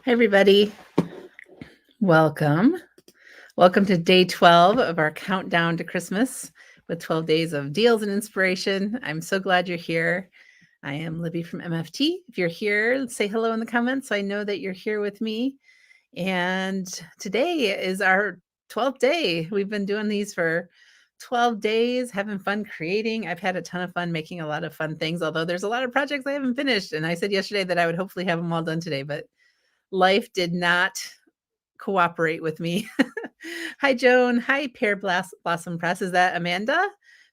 Hi, everybody. Welcome. Welcome to day 12 of our countdown to Christmas with 12 days of deals and inspiration. I'm so glad you're here. I am Libby from MFT. If you're here, say hello in the comments so I know that you're here with me. And today is our 12th day. We've been doing these for 12 days, having fun creating. I've had a ton of fun making a lot of fun things, although there's a lot of projects I haven't finished. And I said yesterday that I would hopefully have them all done today, but life did not cooperate with me. Hi, Joan. Hi, Pear Blossom Press. Is that Amanda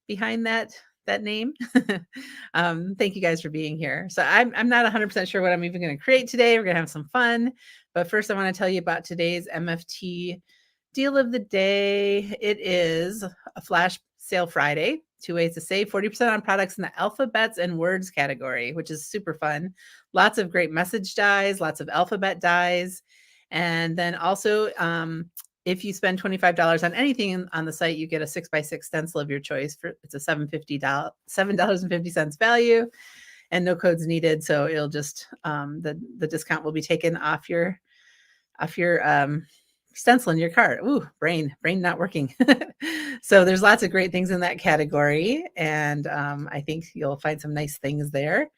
behind that name? Thank you guys for being here. So I'm not 100% sure what I'm even going to create today. We're going to have some fun. But first, I want to tell you about today's MFT deal of the day. It is a flash sale Friday. 2 ways to save 40% on products in the alphabets and words category, which is super fun. Lots of great message dies, lots of alphabet dies. And then also, if you spend $25 on anything on the site, you get a 6x6 stencil of your choice. It's a $7.50 value, and no codes needed. So it'll just the discount will be taken off your stencil in your cart. Ooh, brain not working. So there's lots of great things in that category, and I think you'll find some nice things there.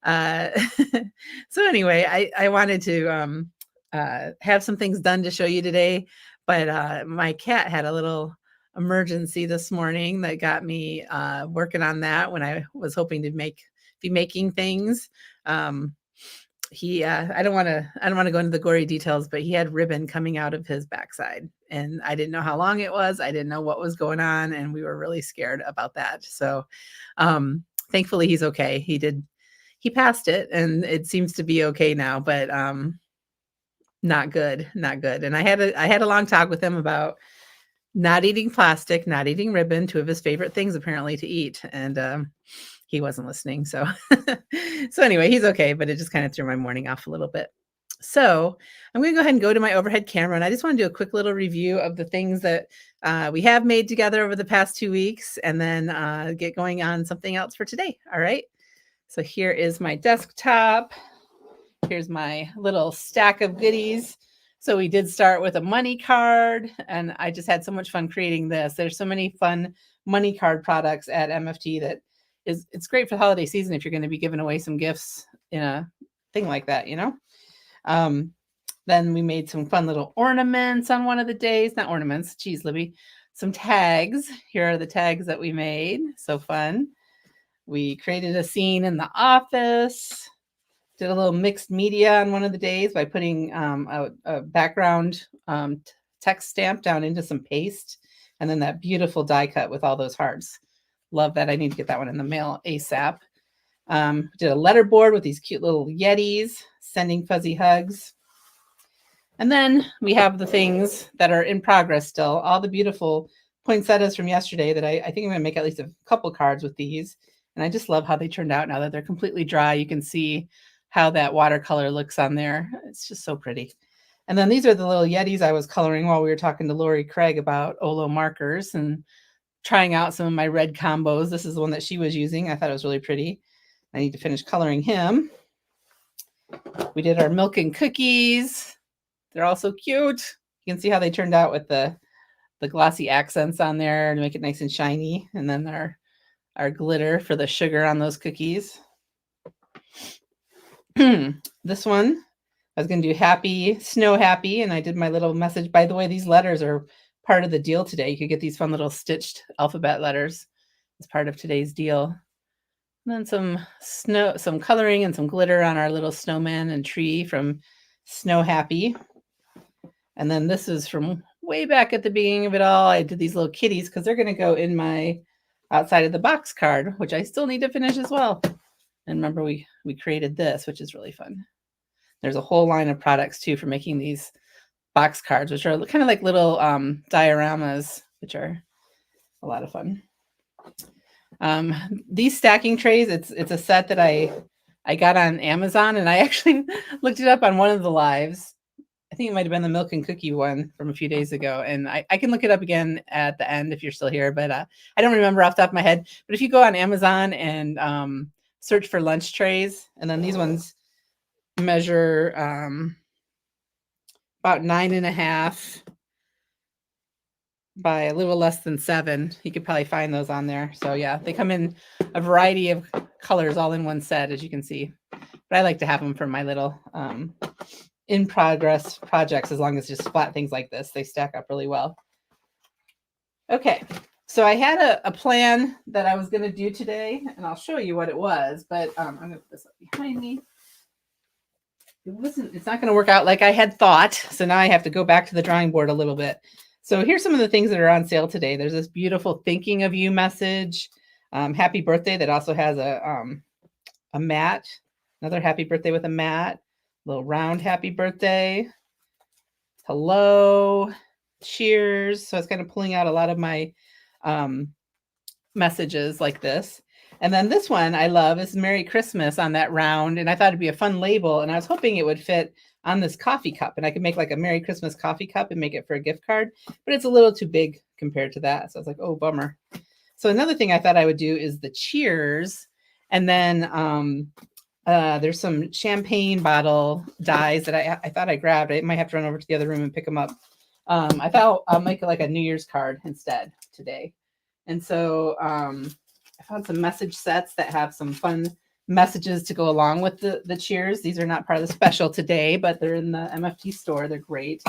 So anyway, I wanted to have some things done to show you today, but my cat had a little emergency this morning that got me working on that when I was hoping to be making things. He I don't want to go into the gory details, but he had ribbon coming out of his backside, and I didn't know how long it was. I didn't know what was going on, and we were really scared about that. So thankfully he's okay. He passed it, and it seems to be okay now, but not good. And I had a long talk with him about not eating plastic, not eating ribbon, two of his favorite things apparently to eat, and he wasn't listening. So so anyway, he's okay, but it just kind of threw my morning off a little bit. So I'm going to go ahead and go to my overhead camera, and I just want to do a quick little review of the things that we have made together over the past 2 weeks, and then get going on something else for today. All right. So here is my desktop. Here's my little stack of goodies. So we did start with a money card, and I just had so much fun creating this. There's so many fun money card products at MFT that it's great for the holiday season if you're going to be giving away some gifts in a thing like that, you know. Then we made some fun little ornaments on one of the days. Not ornaments, geez, Libby. Some tags. Here are the tags that we made. So fun. We created a scene in the office. Did a little mixed media on one of the days by putting a background text stamp down into some paste, and then that beautiful die cut with all those hearts. Love that. I need to get that one in the mail ASAP. Did a letter board with these cute little Yetis, sending fuzzy hugs. And then we have the things that are in progress still, all the beautiful poinsettias from yesterday that I think I'm going to make at least a couple cards with these. And I just love how they turned out now that they're completely dry. You can see how that watercolor looks on there. It's just so pretty. And then these are the little Yetis I was coloring while we were talking to Lori Craig about Olo markers and trying out some of my red combos. This is the one that she was using. I thought it was really pretty. I need to finish coloring him. We did our milk and cookies. They're all so cute. You can see how they turned out with the glossy accents on there to make it nice and shiny. And then our glitter for the sugar on those cookies. This one, I was going to do happy, snow happy, and I did my little message. By the way, these letters are part of the deal today. You could get these fun little stitched alphabet letters as part of today's deal. And then some coloring and some glitter on our little snowman and tree from Snow Happy. And then this is from way back at the beginning of it all. I did these little kitties because they're going to go in my outside of the box card, which I still need to finish as well. And remember, we created this, which is really fun. There's a whole line of products, too, for making these box cards, which are kind of like little dioramas, which are a lot of fun. These stacking trays, it's a set that I got on Amazon, and I actually looked it up on one of the lives. I think it might have been the milk and cookie one from a few days ago. And I can look it up again at the end if you're still here, but I don't remember off the top of my head. But if you go on Amazon and search for lunch trays, and then these ones measure about 9.5 by a little less than 7. You could probably find those on there. So yeah, they come in a variety of colors all in one set, as you can see. But I like to have them for my little in progress projects, as long as just flat things like this. They stack up really well. Okay, so I had a plan that I was going to do today, and I'll show you what it was, but I'm going to put this up behind me. It's not going to work out like I had thought, so now I have to go back to the drawing board a little bit. So here's some of the things that are on sale today. There's this beautiful thinking of you message, happy birthday, that also has a mat, another happy birthday with a mat, little round happy birthday, hello, cheers. So it's kind of pulling out a lot of my messages like this. And then this one I love is Merry Christmas on that round. And I thought it'd be a fun label. And I was hoping it would fit on this coffee cup. And I could make like a Merry Christmas coffee cup and make it for a gift card. But it's a little too big compared to that. So I was like, oh, bummer. So another thing I thought I would do is the cheers. And then there's some champagne bottle dies that I thought I grabbed. I might have to run over to the other room and pick them up. I thought I'll make it like a New Year's card instead today. And so I found some message sets that have some fun messages to go along with the cheers. These are not part of the special today, but they're in the MFT store. They're great.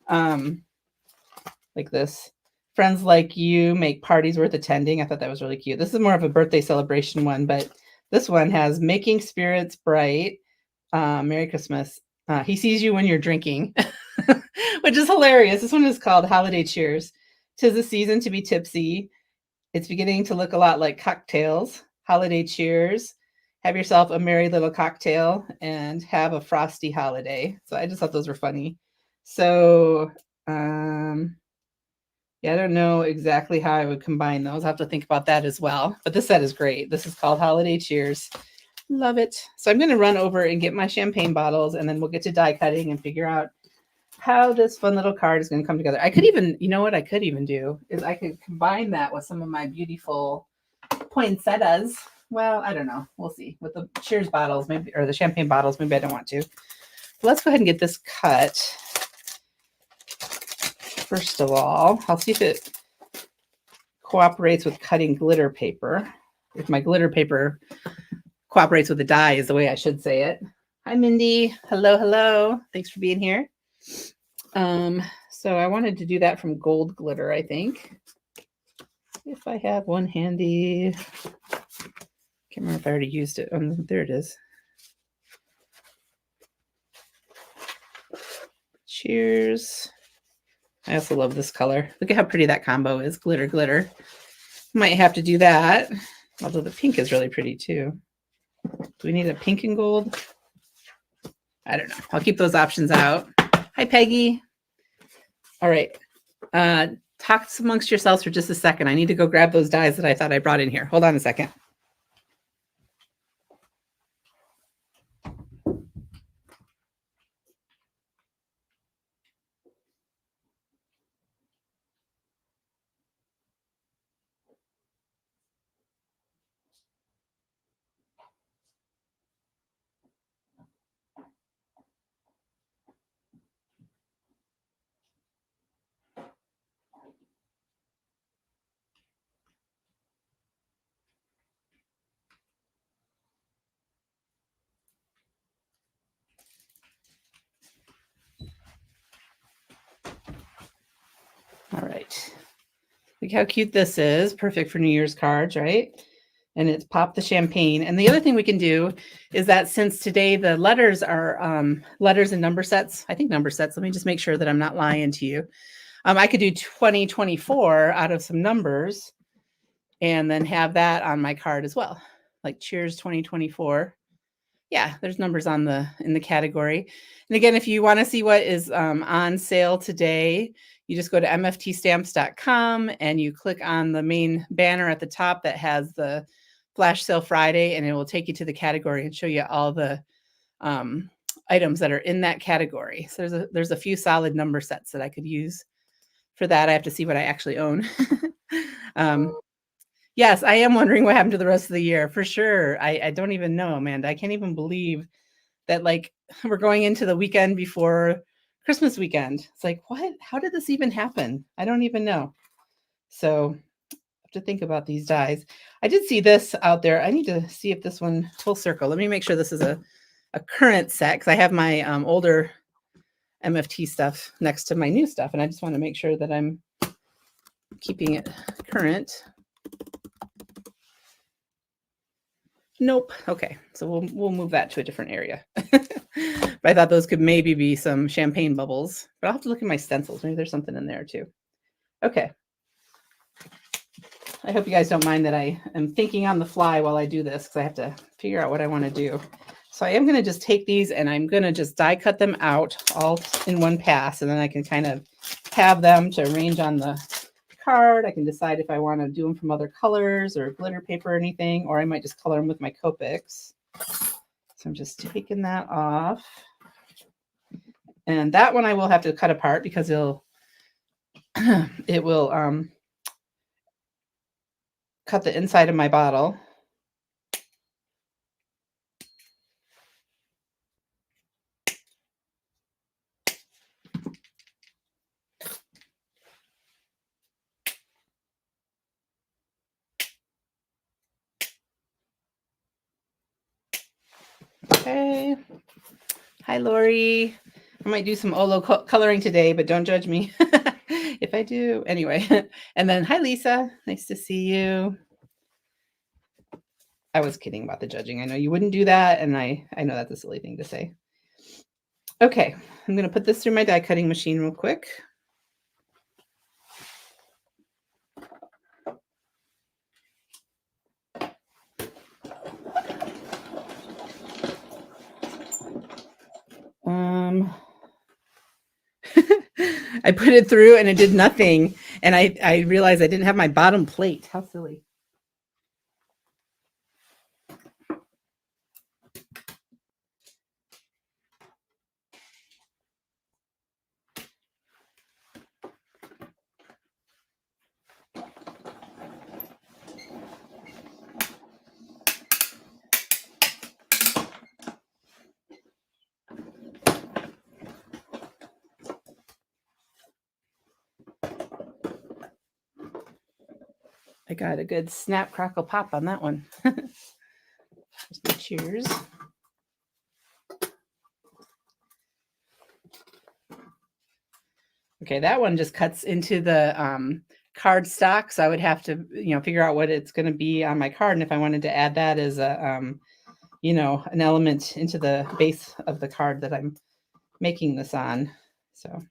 Like this. Friends like you make parties worth attending. I thought that was really cute. This is more of a birthday celebration one, but this one has making spirits bright. Merry Christmas. He sees you when you're drinking, which is hilarious. This one is called Holiday Cheers. 'Tis the season to be tipsy. It's beginning to look a lot like cocktails. Holiday cheers. Have yourself a merry little cocktail and have a frosty holiday. So I just thought those were funny. So yeah, I don't know exactly how I would combine those. I'll have to think about that as well. But this set is great. This is called Holiday Cheers. Love it. So I'm going to run over and get my champagne bottles, and then we'll get to die cutting and figure out how this fun little card is going to come together. I could even, you know what I could even do is I could combine that with some of my beautiful poinsettias. Well, I don't know. We'll see. With the cheers bottles, maybe, or the champagne bottles, maybe I don't want to. But let's go ahead and get this cut. First of all, I'll see if it cooperates with cutting glitter paper. If my glitter paper cooperates with the die is the way I should say it. Hi, Mindy. Hello, hello. Thanks for being here. So I wanted to do that from gold glitter, I think. If I have one handy. Can't remember if I already used it. Oh, there it is. Cheers. I also love this color. Look at how pretty that combo is. Glitter, glitter. Might have to do that. Although the pink is really pretty too. Do we need a pink and gold? I don't know. I'll keep those options out. Hi, Peggy. All right. Talk amongst yourselves for just a second. I need to go grab those dies that I thought I brought in here. Hold on a second. All right. Look how cute this is. Perfect for New Year's cards, right? And it's Pop the Champagne. And the other thing we can do is that since today the letters are letters and number sets, I think number sets. Let me just make sure that I'm not lying to you. I could do 2024 out of some numbers and then have that on my card as well. Like cheers 2024. Yeah, there's numbers on in the category. And again, if you want to see what is on sale today, you just go to mftstamps.com and you click on the main banner at the top that has the Flash Sale Friday, and it will take you to the category and show you all the items that are in that category. So there's a few solid number sets that I could use for that. I have to see what I actually own. Yes, I am wondering what happened to the rest of the year for sure. I don't even know, Amanda. I can't even believe that like we're going into the weekend before Christmas weekend. It's like, what? How did this even happen? I don't even know. So I have to think about these dies. I did see this out there. I need to see if this one full circle. Let me make sure this is a current set because I have my older MFT stuff next to my new stuff, and I just want to make sure that I'm keeping it current. Nope. Okay, so we'll move that to a different area. But I thought those could maybe be some champagne bubbles, but I'll have to look at my stencils. Maybe there's something in there too. Okay. I hope you guys don't mind that I am thinking on the fly while I do this because I have to figure out what I want to do. So I am going to just take these and I'm going to just die cut them out all in one pass, and then I can kind of have them to arrange on the card. I can decide if I want to do them from other colors or glitter paper or anything, or I might just color them with my Copics. So I'm just taking that off. And that one I will have to cut apart because it will cut the inside of my bottle. Okay. Hi, Lori. I might do some Olo coloring today, but don't judge me if I do. Anyway, and then hi, Lisa. Nice to see you. I was kidding about the judging. I know you wouldn't do that, and I know that's a silly thing to say. Okay, I'm going to put this through my die cutting machine real quick. I put it through and it did nothing. And I realized I didn't have my bottom plate. How silly. I got a good snap, crackle, pop on that one. Cheers. Okay, that one just cuts into the card stock, so I would have to, figure out what it's going to be on my card, and if I wanted to add that as a, an element into the base of the card that I'm making this on. So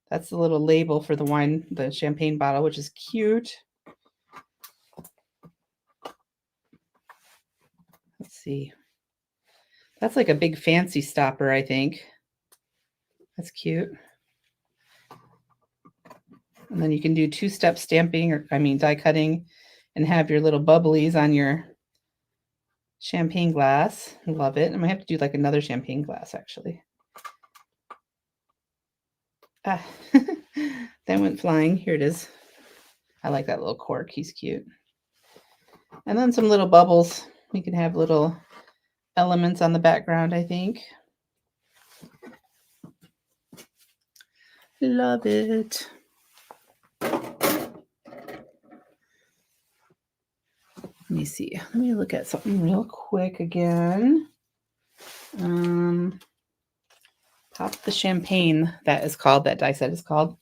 that's the little label for the champagne bottle, which is cute. Let's see. That's like a big fancy stopper, I think. That's cute. And then you can do two-step stamping, die cutting, and have your little bubblies on your champagne glass. I love it. I might have to do like another champagne glass, actually. Ah, that went flying. Here it is. I like that little cork. He's cute. And then some little bubbles. You can have little elements on the background, I think. Love it. Let me see. Let me look at something real quick again. Pop the champagne, that die set is called.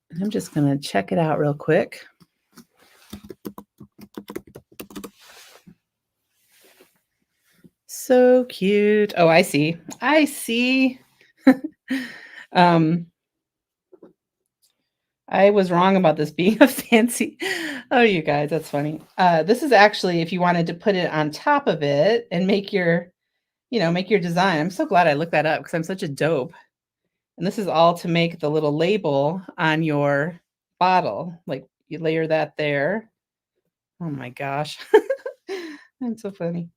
And I'm just going to check it out real quick. So cute. Oh, I see. I was wrong about this being a fancy. Oh, you guys, that's funny. This is actually if you wanted to put it on top of it and make your design. I'm so glad I looked that up because I'm such a dope. And this is all to make the little label on your bottle. Like you layer that there. Oh my gosh. That's so funny.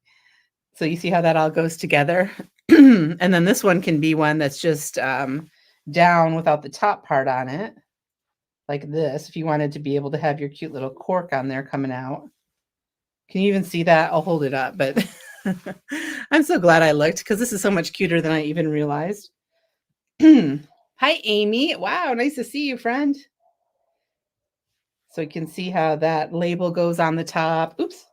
So you see how that all goes together? And then this one can be one that's just down without the top part on it. Like this, if you wanted to be able to have your cute little cork on there coming out. Can you even see that? I'll hold it up, but I'm so glad I looked because this is so much cuter than I even realized. Hi, Amy. Wow, nice to see you, friend. So you can see how that label goes on the top. Oops.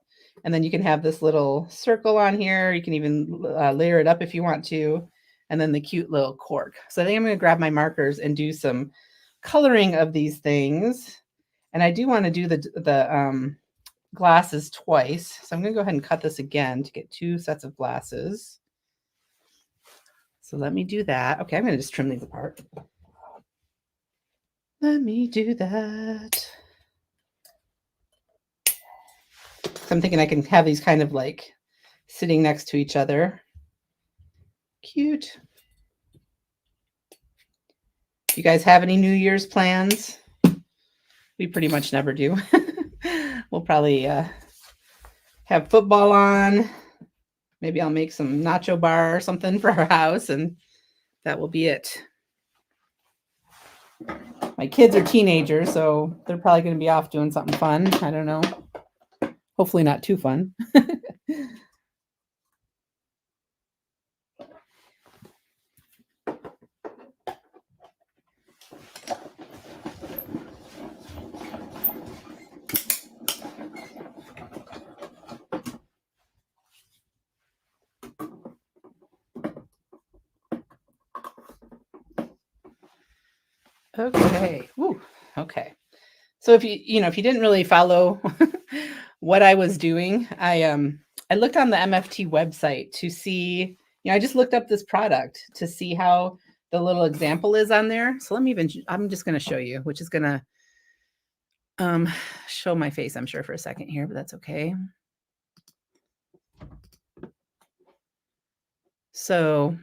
And then you can have this little circle on here. You can even layer it up if you want to. And then the cute little cork. So I think I'm going to grab my markers and do some coloring of these things. And I do want to do the glasses twice. So I'm going to go ahead and cut this again to get 2 sets of glasses. So let me do that. Okay, I'm going to just trim these apart. Let me do that. So I'm thinking I can have these kind of like sitting next to each other. Cute. You guys have any New Year's plans? We pretty much never do. We'll probably have football on. Maybe I'll make some nacho bar or something for our house, and that will be it. My kids are teenagers, so they're probably going to be off doing something fun. I don't know. Hopefully not too fun. Okay. Ooh, okay. So if you didn't really follow what I was doing, I looked on the MFT website to see, I just looked up this product to see how the little example is on there. So I'm just going to show you, which is going to show my face, I'm sure, for a second here, but that's okay. So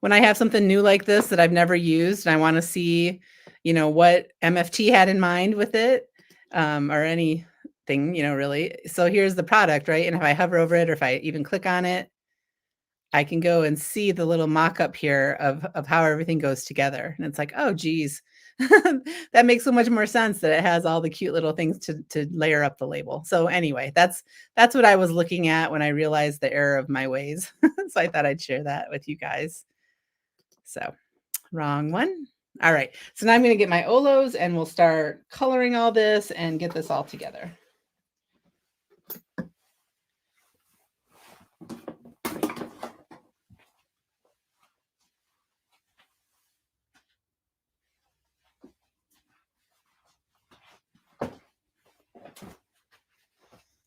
when I have something new like this that I've never used and I want to see, what MFT had in mind with it, or anything, really. So here's the product, right? And if I hover over it, or if I even click on it, I can go and see the little mock-up here of how everything goes together. And it's like, oh, geez, that makes so much more sense that it has all the cute little things to layer up the label. So anyway, that's what I was looking at when I realized the error of my ways. So I thought I'd share that with you guys. So wrong one. All right. So now I'm going to get my Olos and we'll start coloring all this and get this all together.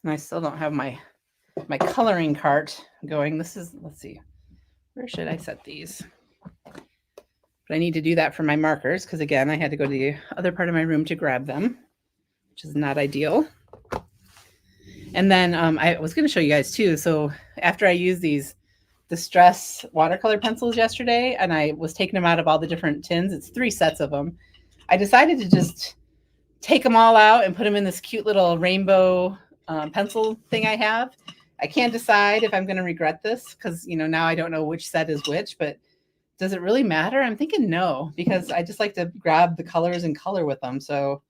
And I still don't have my coloring cart going. Let's see, where should I set these? But I need to do that for my markers because, again, I had to go to the other part of my room to grab them, which is not ideal. And then I was going to show you guys too. So after I used these Distress watercolor pencils yesterday, and I was taking them out of all the different tins, it's 3 sets of them, I decided to just take them all out and put them in this cute little rainbow pencil thing I have. I can't decide if I'm going to regret this because, now I don't know which set is which, but does it really matter? I'm thinking no, because I just like to grab the colors and color with them. So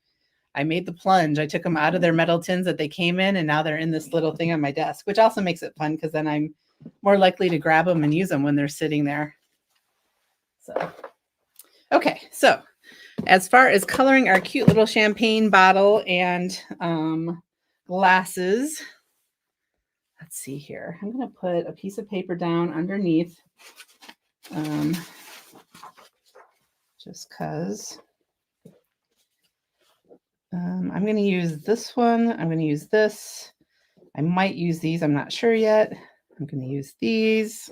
I made the plunge. I took them out of their metal tins that they came in, and now they're in this little thing on my desk, which also makes it fun because then I'm more likely to grab them and use them when they're sitting there. So, okay. So as far as coloring our cute little champagne bottle and glasses, let's see here. I'm going to put a piece of paper down underneath, just because. I'm going to use this one. I'm going to use this. I might use these. I'm not sure yet. I'm going to use these.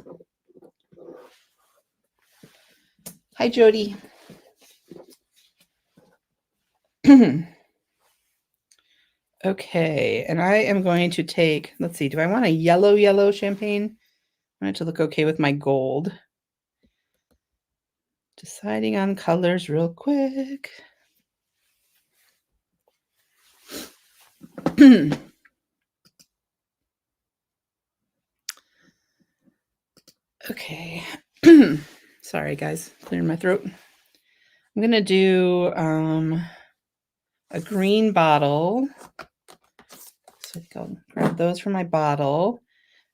Hi, Jody. Okay, and I am going to take, let's see, do I want a yellow champagne? I want it to look okay with my gold. Deciding on colors real quick. Okay. Sorry, guys. Clearing my throat. I'm going to do a green bottle. So I think I'll grab those for my bottle.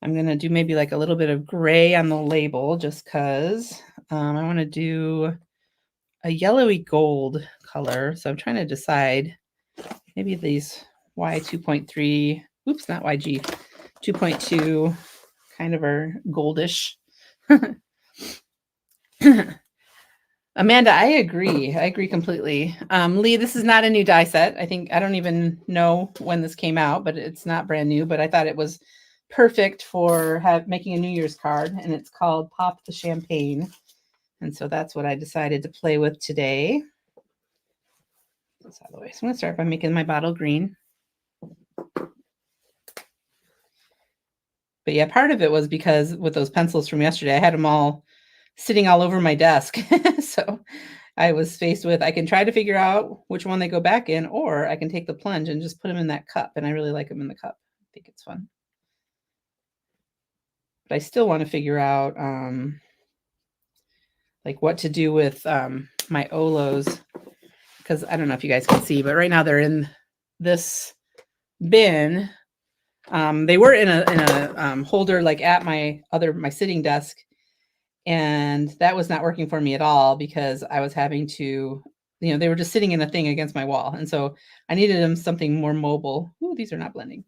I'm going to do maybe like a little bit of gray on the label just because I want to do a yellowy gold color. So I'm trying to decide maybe these Y2.3, oops, not YG, 2.2 kind of are goldish. Amanda, I agree. I agree completely. Lee, this is not a new die set. I don't even know when this came out, but it's not brand new. But I thought it was perfect for making a New Year's card, and it's called Pop the Champagne. And so that's what I decided to play with today. This out of the way. So I'm going to start by making my bottle green. But yeah, part of it was because with those pencils from yesterday, I had them all sitting all over my desk. So I was faced with, I can try to figure out which one they go back in, or I can take the plunge and just put them in that cup. And I really like them in the cup. I think it's fun. But I still want to figure out like what to do with my Olos, because I don't know if you guys can see, but right now they're in this bin. They were in a holder like at my sitting desk, and that was not working for me at all because I was having to, they were just sitting in a thing against my wall, and so I needed them something more mobile. Ooh, these are not blending.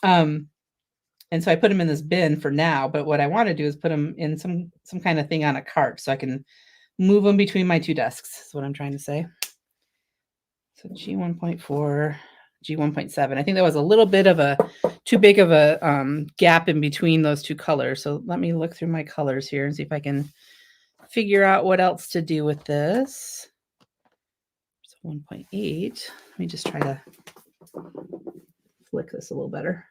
And so I put them in this bin for now, but what I want to do is put them in some kind of thing on a cart so I can move them between my two desks. Is what I'm trying to say. So G1.4, G1.7. I think that was a little bit of a too big of a gap in between those two colors. So let me look through my colors here and see if I can figure out what else to do with this. So 1.8. Let me just try to flick this a little better.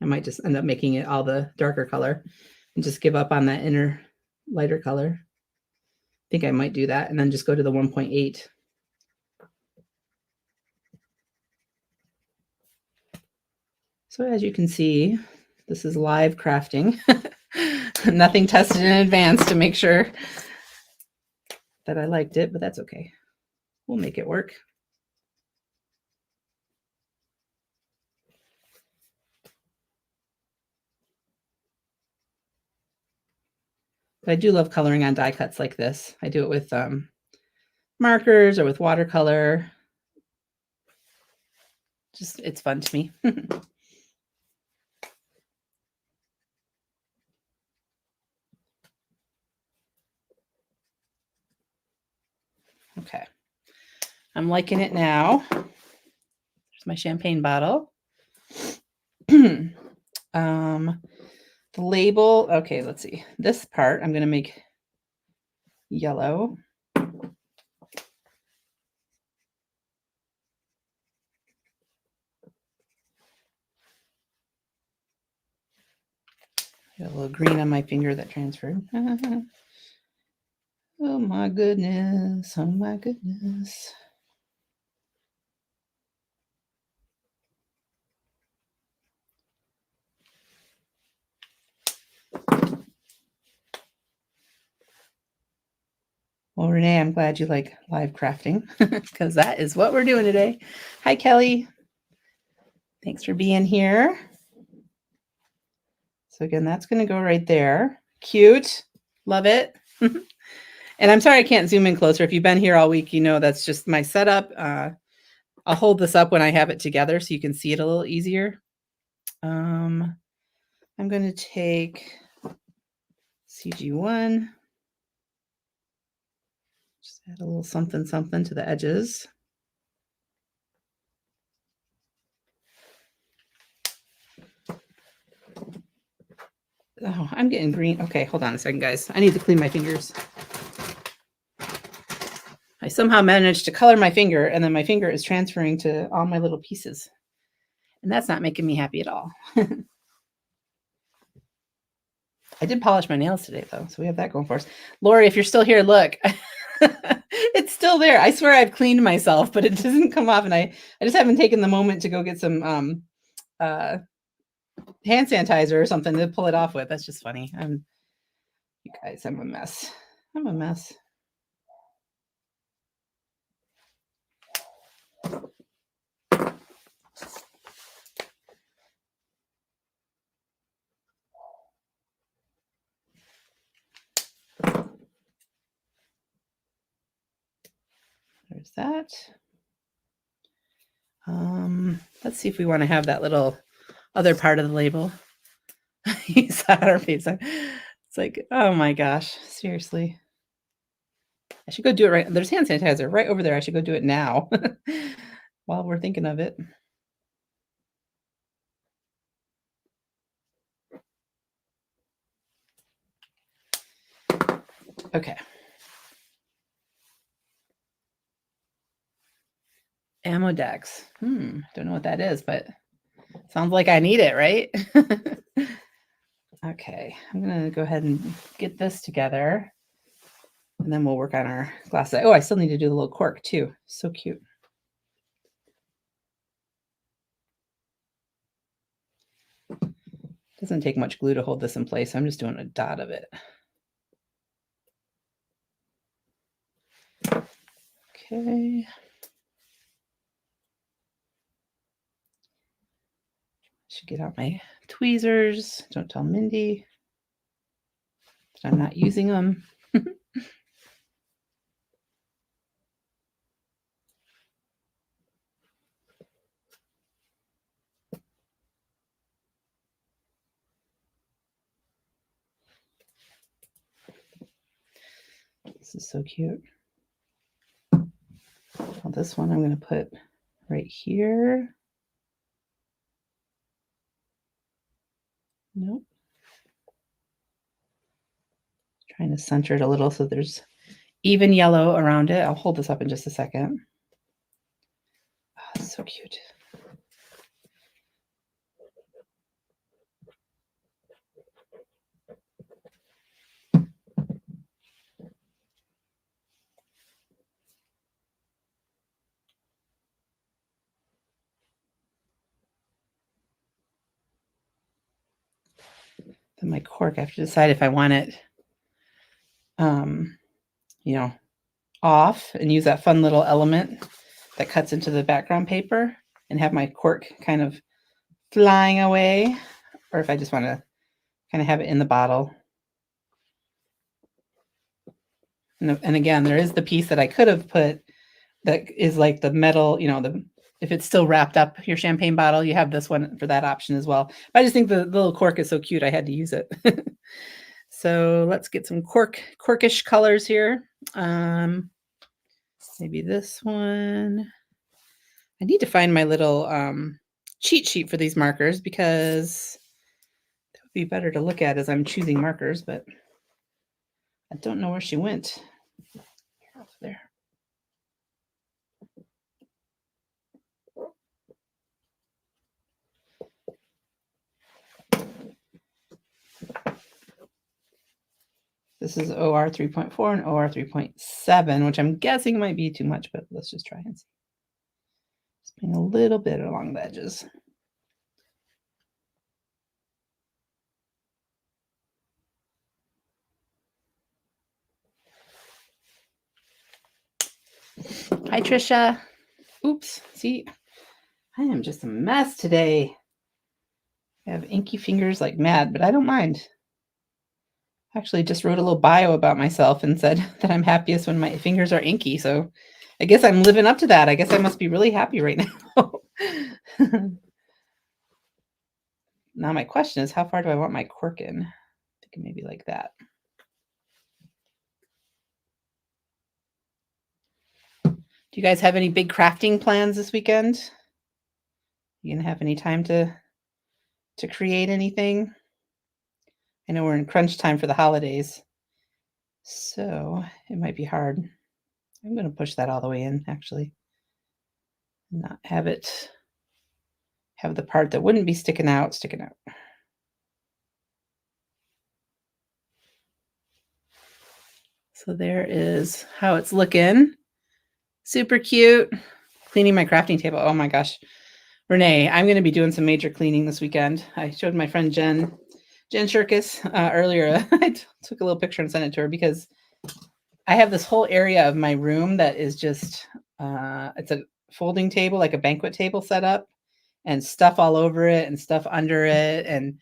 I might just end up making it all the darker color and just give up on that inner lighter color. I think I might do that and then just go to the 1.8. So as you can see, this is live crafting. Nothing tested in advance to make sure that I liked it, but that's okay. We'll make it work. But I do love coloring on die cuts like this. I do it with markers or with watercolor. Just, it's fun to me. Okay. I'm liking it now. There's my champagne bottle. The label. Okay, let's see. This part I'm going to make yellow. Got a little green on my finger that transferred. Oh my goodness. Oh my goodness. Well, Renee, I'm glad you like live crafting because that is what we're doing today. Hi, Kelly. Thanks for being here. So again, that's going to go right there. Cute. Love it. And I'm sorry I can't zoom in closer. If you've been here all week, you know that's just my setup. I'll hold this up when I have it together so you can see it a little easier. I'm going to take CG1. Just add a little something to the edges. Oh, I'm getting green. Okay, hold on a second, guys. I need to clean my fingers. I somehow managed to color my finger, and then my finger is transferring to all my little pieces. And that's not making me happy at all. I did polish my nails today, though, so we have that going for us. Lori, if you're still here, look. It's still there. I swear I've cleaned myself, but it doesn't come off, and I just haven't taken the moment to go get some hand sanitizer or something to pull it off with. That's just funny. You guys, I'm a mess. I'm a mess. that. Let's see if we want to have that little other part of the label. You saw our face. It's like, oh my gosh, seriously. I should go do it right. There's hand sanitizer right over there. I should go do it now while we're thinking of it. Okay. Ammodex. Don't know what that is, but sounds like I need it, right? Okay, I'm gonna go ahead and get this together, and then we'll work on our glasses. Oh, I still need to do the little cork too. So cute. Doesn't take much glue to hold this in place. I'm just doing a dot of it. Okay. Should get out my tweezers. Don't tell Mindy that I'm not using them. This is so cute. Well, this one I'm going to put right here. Nope. Trying to center it a little so there's even yellow around it. I'll hold this up in just a second. Oh, so cute. Then my cork, I have to decide if I want it, you know, off and use that fun little element that cuts into the background paper and have my cork kind of flying away, or if I just want to kind of have it in the bottle. And again, there is the piece that I could have put that is like the metal, you know, if it's still wrapped up your champagne bottle, you have this one for that option as well. But I just think the little cork is so cute, I had to use it. So let's get some corkish colors here. Maybe this one. I need to find my little cheat sheet for these markers because that would be better to look at as I'm choosing markers, but I don't know where she went. There. This is OR 3.4 and OR 3.7, which I'm guessing might be too much, but let's just try and see. Just putting a little bit along the edges. Hi, Trisha. Oops. See, I am just a mess today. I have inky fingers like mad, but I don't mind. Actually just wrote a little bio about myself and said that I'm happiest when my fingers are inky. So I guess I'm living up to that. I guess I must be really happy right now. Now my question is, how far do I want my cork in? I think maybe like that. Do you guys have any big crafting plans this weekend? You gonna have any time to create anything? I know we're in crunch time for the holidays, so it might be hard. I'm going to push that all the way in, actually. Not have it have the part that wouldn't be sticking out. So there is how it's looking. Super cute. Cleaning my crafting table. Oh my gosh. Renee, I'm going to be doing some major cleaning this weekend. I showed my friend Jen Shirkus earlier. I took a little picture and sent it to her because I have this whole area of my room that is just, it's a folding table, like a banquet table set up, and stuff all over it and stuff under it. And,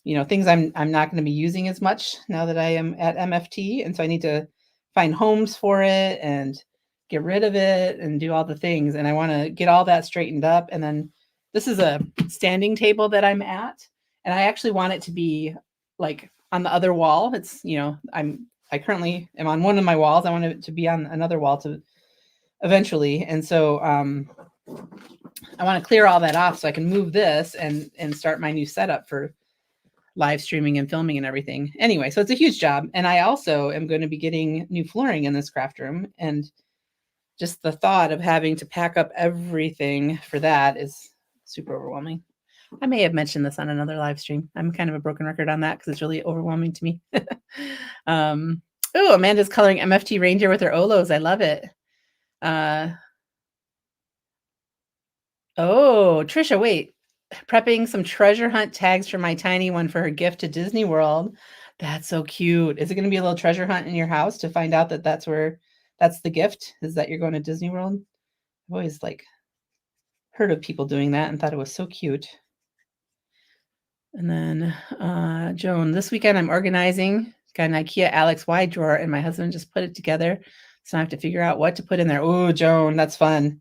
you know, things I'm not going to be using as much now that I am at MFT. And so I need to find homes for it and get rid of it and do all the things. And I want to get all that straightened up. And then this is a standing table that I'm at. And I actually want it to be like on the other wall. It's, I currently am on one of my walls. I want it to be on another wall to eventually. And so I want to clear all that off so I can move this and start my new setup for live streaming and filming and everything. Anyway, so it's a huge job. And I also am going to be getting new flooring in this craft room. And just the thought of having to pack up everything for that is super overwhelming. I may have mentioned this on another live stream. I'm kind of a broken record on that because it's really overwhelming to me. Oh, Amanda's coloring MFT reindeer with her Olos. I love it. Oh, Trisha, wait. Prepping some treasure hunt tags for my tiny one for her gift to Disney World. That's so cute. Is it going to be a little treasure hunt in your house to find out that that's the gift? Is that you're going to Disney World? I've always heard of people doing that and thought it was so cute. And then Joan, this weekend I'm organizing. Got an IKEA Alex wide drawer and my husband just put it together. So I have to figure out what to put in there. Oh, Joan, that's fun.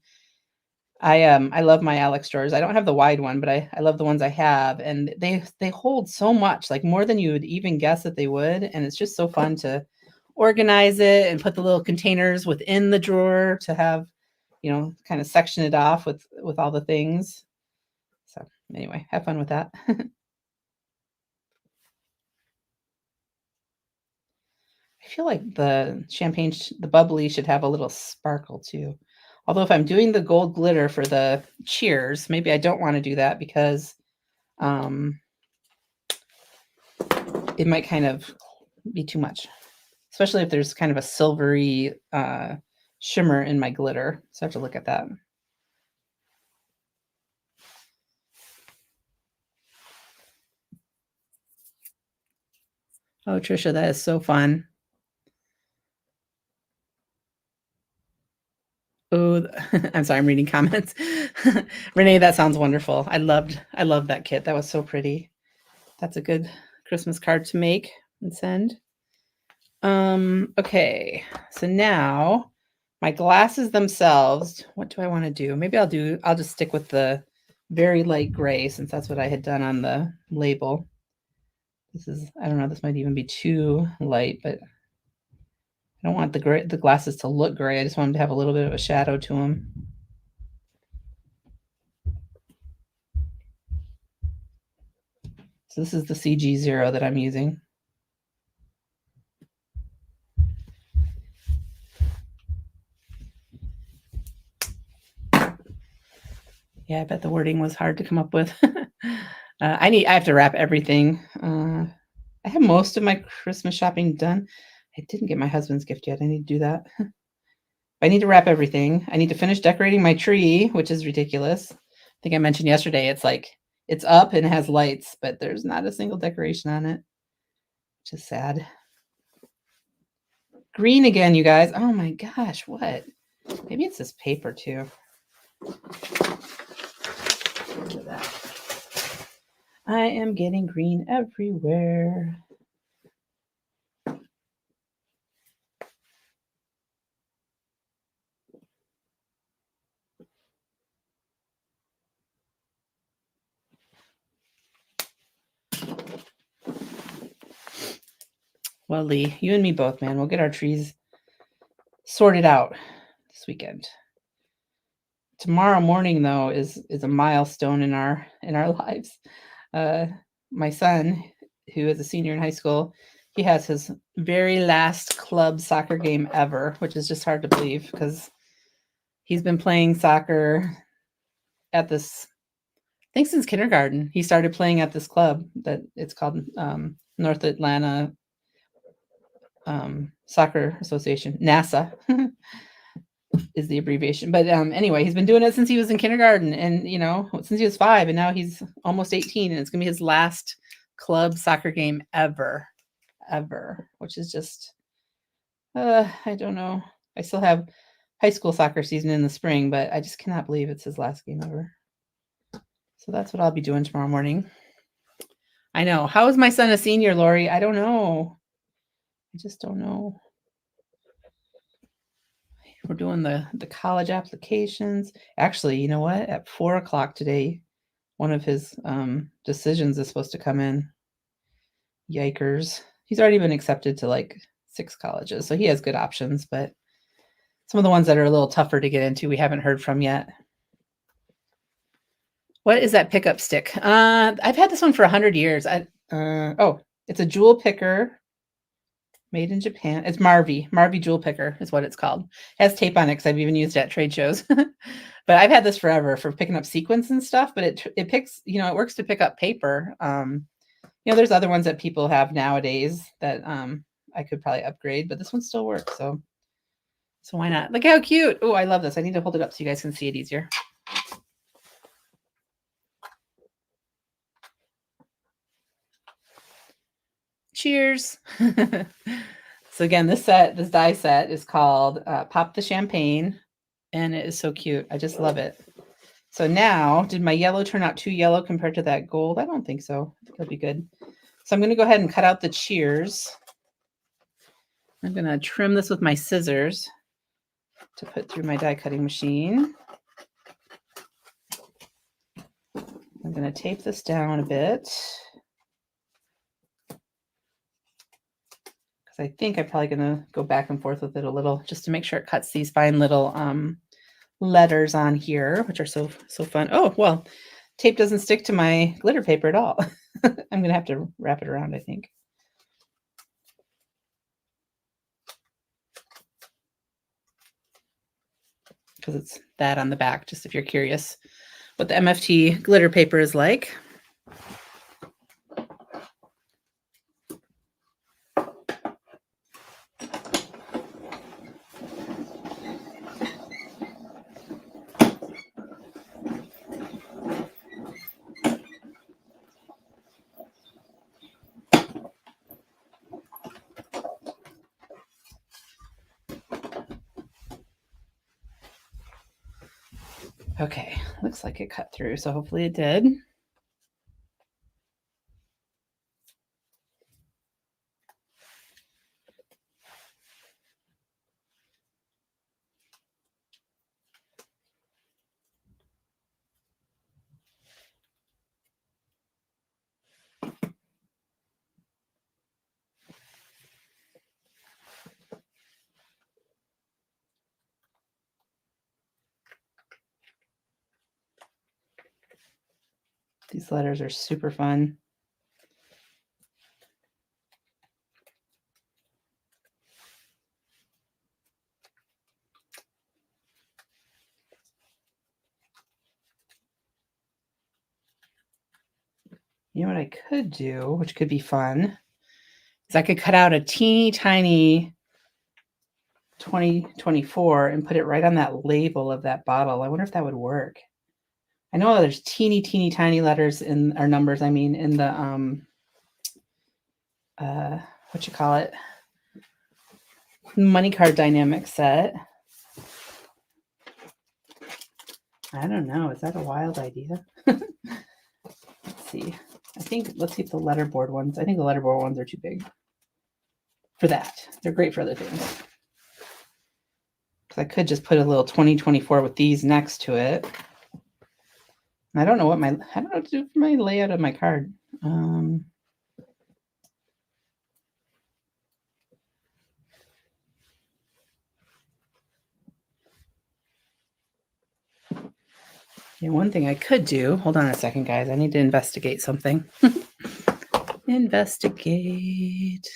I love my Alex drawers. I don't have the wide one, but I love the ones I have. And they hold so much, more than you would even guess that they would. And it's just so fun to organize it and put the little containers within the drawer to have, kind of section it off with all the things. So anyway, have fun with that. I feel like the champagne, the bubbly should have a little sparkle too. Although if I'm doing the gold glitter for the cheers, maybe I don't want to do that because it might kind of be too much, especially if there's kind of a silvery shimmer in my glitter. So I have to look at that. Oh, Trisha, that is so fun. Oh, I'm sorry, I'm reading comments. Renee, that sounds wonderful. I loved that kit. That was so pretty. That's a good Christmas card to make and send. Okay, so now my glasses themselves, what do I want to do? Maybe I'll just stick with the very light gray since that's what I had done on the label. This is, I don't know, this might even be too light, but I don't want the glasses to look gray. I just want them to have a little bit of a shadow to them. So this is the CG0 that I'm using. Yeah, I bet the wording was hard to come up with. I have to wrap everything. I have most of my Christmas shopping done. I didn't get my husband's gift yet. I need to do that. I need to wrap everything. I need to finish decorating my tree, which is ridiculous. I think I mentioned yesterday, it's up and it has lights, but there's not a single decoration on it, which is sad. Green again, you guys. Oh my gosh, what? Maybe it's this paper too. Look at that. I am getting green everywhere. Well, Lee, you and me both, man. We'll get our trees sorted out this weekend. Tomorrow morning, though, is a milestone in our lives. My son, who is a senior in high school, he has his very last club soccer game ever, which is just hard to believe because he's been playing soccer at this, I think since kindergarten. He started playing at this club that it's called North Atlanta Soccer Association, NASA is the abbreviation. But anyway, he's been doing it since he was in kindergarten and, since he was 5 and now he's almost 18 and it's going to be his last club soccer game ever, which is just, I don't know. I still have high school soccer season in the spring, but I just cannot believe it's his last game ever. So that's what I'll be doing tomorrow morning. I know. How is my son a senior, Lori? I don't know. I just don't know. We're doing the college applications. Actually, you know what? At 4:00 today, one of his decisions is supposed to come in. Yikers. He's already been accepted to like 6 colleges, so he has good options, but some of the ones that are a little tougher to get into, we haven't heard from yet. What is that pickup stick? I've had this one for 100 years. Oh, it's a jewel picker made in Japan. It's Marvy jewel picker is what it's called. It has tape on it because I've even used it at trade shows. But I've had this forever for picking up sequins and stuff, but it picks, it works to pick up paper. There's other ones that people have nowadays that I could probably upgrade, but this one still works. So why not? Look how cute. Oh, I love this. I need to hold it up so you guys can see it easier. Cheers. So again, this die set is called Pop the Champagne, and it is so cute. I just love it. So now, did my yellow turn out too yellow compared to that gold? I don't think so. I think it'll be good. So I'm going to go ahead and cut out the cheers. I'm going to trim this with my scissors to put through my die cutting machine. I'm going to tape this down a bit, because I think I'm probably going to go back and forth with it a little just to make sure it cuts these fine little letters on here, which are so fun. Oh, well, tape doesn't stick to my glitter paper at all. I'm going to have to wrap it around, I think. Because it's that on the back, just if you're curious what the MFT glitter paper is like. Okay, looks like it cut through, so hopefully it did. These letters are super fun. You know what I could do, which could be fun, is I could cut out a teeny tiny 2024 and put it right on that label of that bottle. I wonder if that would work. I know there's teeny tiny letters in our numbers. I mean, in the what you call it, money card dynamic set. I don't know. Is that a wild idea? Let's see. Let's see if the letterboard ones. I think the letterboard ones are too big for that. They're great for other things. Because I could just put a little 2024 with these next to it. I don't know what to do for my layout of my card. Yeah, one thing I could do, hold on a second, guys. I need to investigate something. Investigate.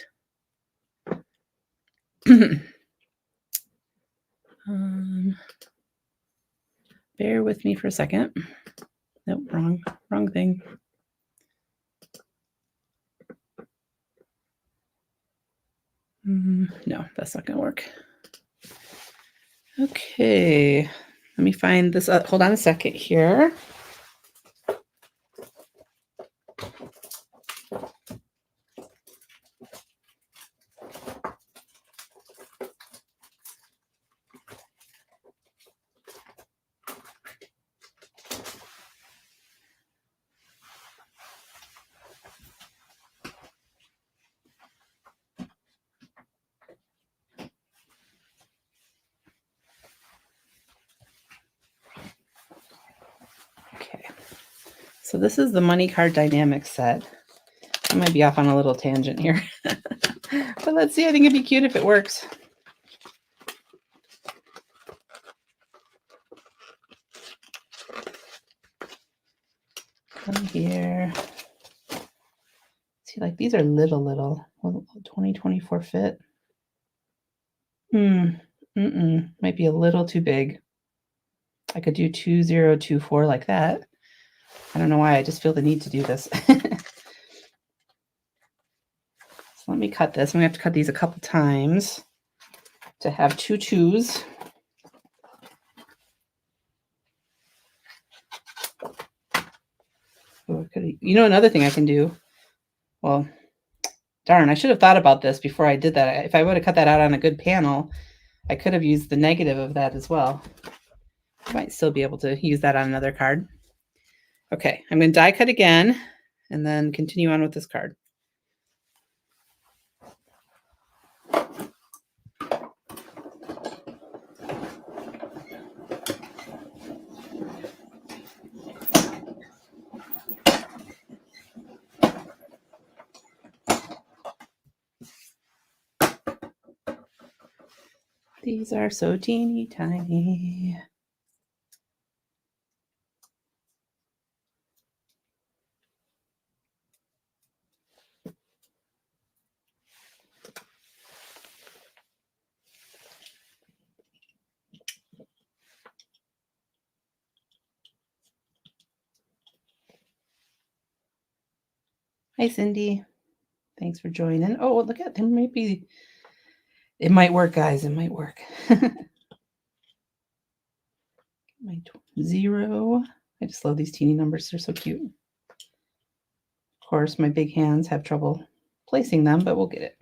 Bear with me for a second. Nope, wrong thing. No, that's not going to work. Okay, let me find this. Hold on a second here. So this is the money card dynamic set. I might be off on a little tangent here. But let's see. I think it'd be cute if it works. Come here. See, like these are little. 2024 fit. Might be a little too big. I could do 2024 like that. I don't know why. I just feel the need to do this. So let me cut this. I'm going to have to cut these a couple times to have 2 2s. Oh, another thing I can do. Well, darn, I should have thought about this before I did that. If I would have cut that out on a good panel, I could have used the negative of that as well. I might still be able to use that on another card. Okay, I'm going to die cut again and then continue on with this card. These are so teeny tiny. Hi, Cindy. Thanks for joining. Oh, look at them. Maybe it might work, guys. It might work. My 0. I just love these teeny numbers. They're so cute. Of course, my big hands have trouble placing them, but we'll get it.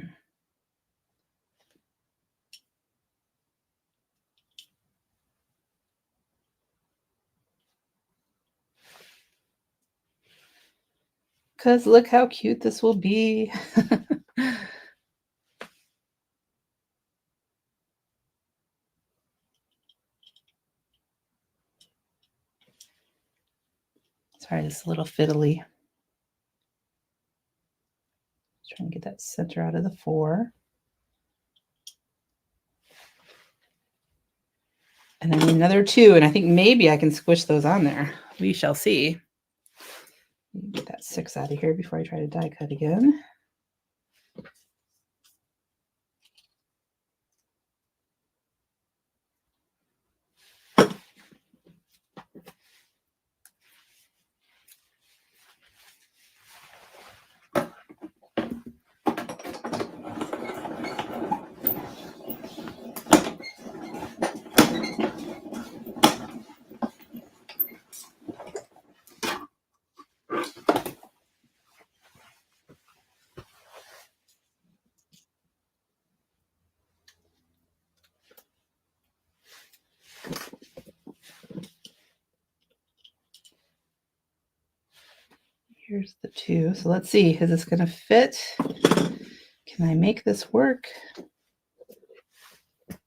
Because look how cute this will be. Sorry, this is a little fiddly. Trying to get that center out of the 4. And then another 2, and I think maybe I can squish those on there. We shall see. Get that 6 out of here before I try to die cut again. Here's the 2. So let's see, is this going to fit? Can I make this work? I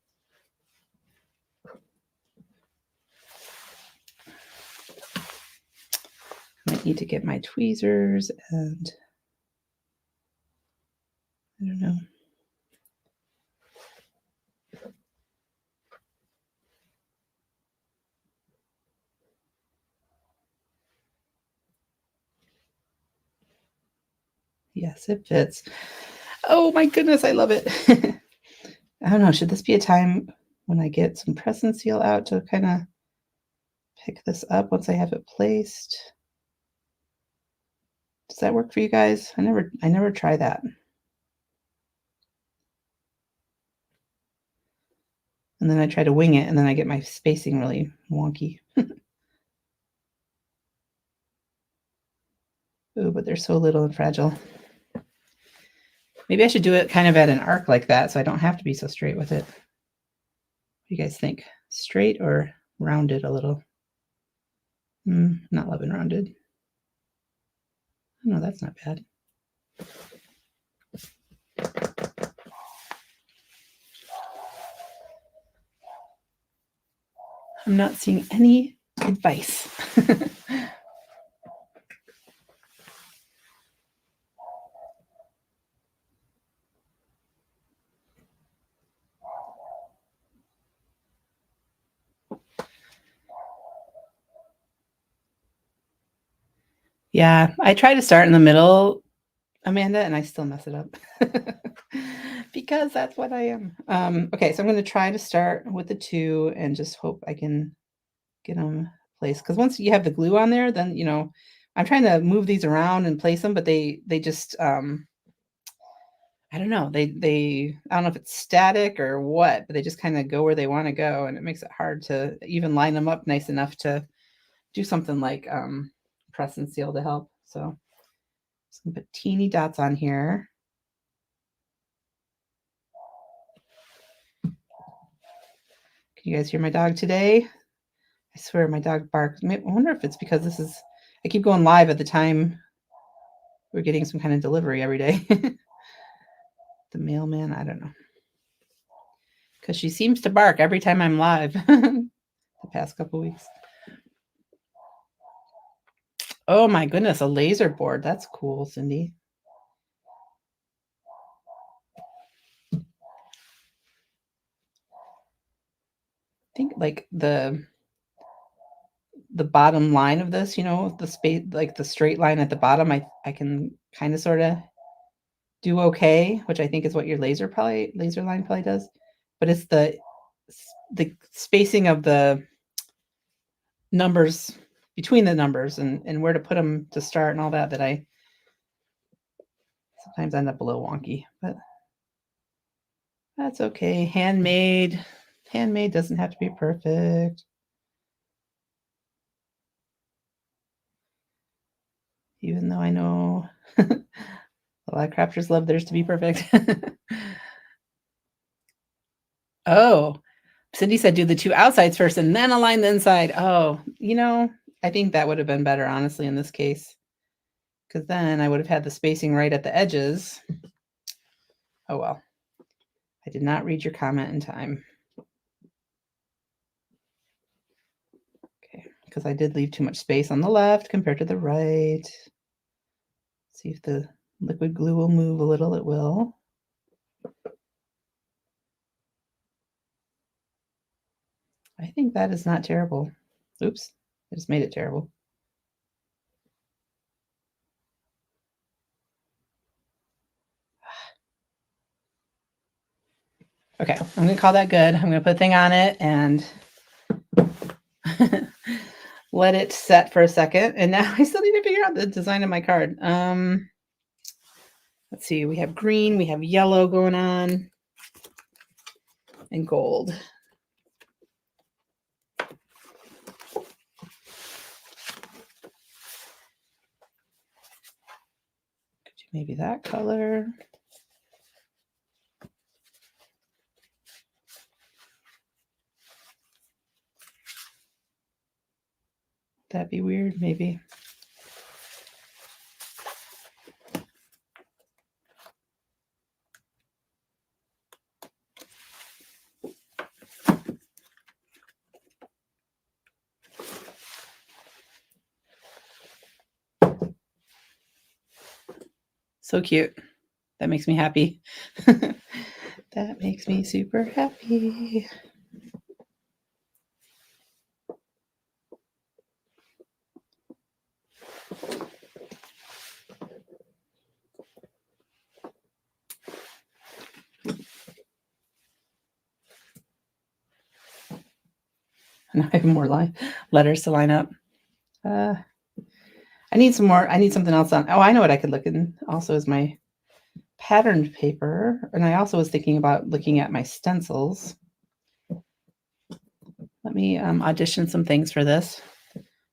might need to get my tweezers and I don't know. Yes, it fits. Oh my goodness, I love it. I don't know, should this be a time when I get some press and seal out to kind of pick this up once I have it placed? Does that work for you guys? I never try that. And then I try to wing it and then I get my spacing really wonky. Oh, but they're so little and fragile. Maybe I should do it kind of at an arc like that so I don't have to be so straight with it. What do you guys think? Straight or rounded a little? Not loving rounded. No, that's not bad. I'm not seeing any advice. Yeah, I try to start in the middle, Amanda, and I still mess it up. Because that's what I am. Okay, so I'm gonna try to start with the 2 and just hope I can get them placed. Because once you have the glue on there, then, I'm trying to move these around and place them, but they just, I don't know, I don't know if it's static or what, but they just kinda go where they wanna go, and it makes it hard to even line them up nice enough to do something like, press and seal to help. So, just gonna put teeny dots on here. Can you guys hear my dog today? I swear my dog barks. I wonder if it's because I keep going live at the time we're getting some kind of delivery every day. The mailman, I don't know. Because she seems to bark every time I'm live the past couple weeks. Oh my goodness, a laser board. That's cool, Cindy. I think like the bottom line of this, the space, like the straight line at the bottom, I can kind of sort of do okay, which I think is what your laser line probably does. But it's the spacing of the numbers between the numbers and where to put them to start and all that I sometimes end up a little wonky, but that's okay. Handmade doesn't have to be perfect. Even though I know a lot of crafters love theirs to be perfect. Oh, Cindy said do the 2 outsides first and then align the inside. Oh, I think that would have been better, honestly, in this case. Because then I would have had the spacing right at the edges. Oh, well. I did not read your comment in time. Okay, because I did leave too much space on the left compared to the right. See if the liquid glue will move a little. It will. I think that is not terrible. Oops, I just made it terrible. Okay, I'm gonna call that good. I'm gonna put a thing on it and let it set for a second. And now I still need to figure out the design of my card. Let's see, we have green, we have yellow going on, and gold. Could you maybe that color? That'd be weird, maybe. So cute. That makes me happy. That makes me super happy. Now I have more letters to line up. I need some more. I need something else on. Oh, I know what I could look in also is my patterned paper. And I also was thinking about looking at my stencils. Let me audition some things for this.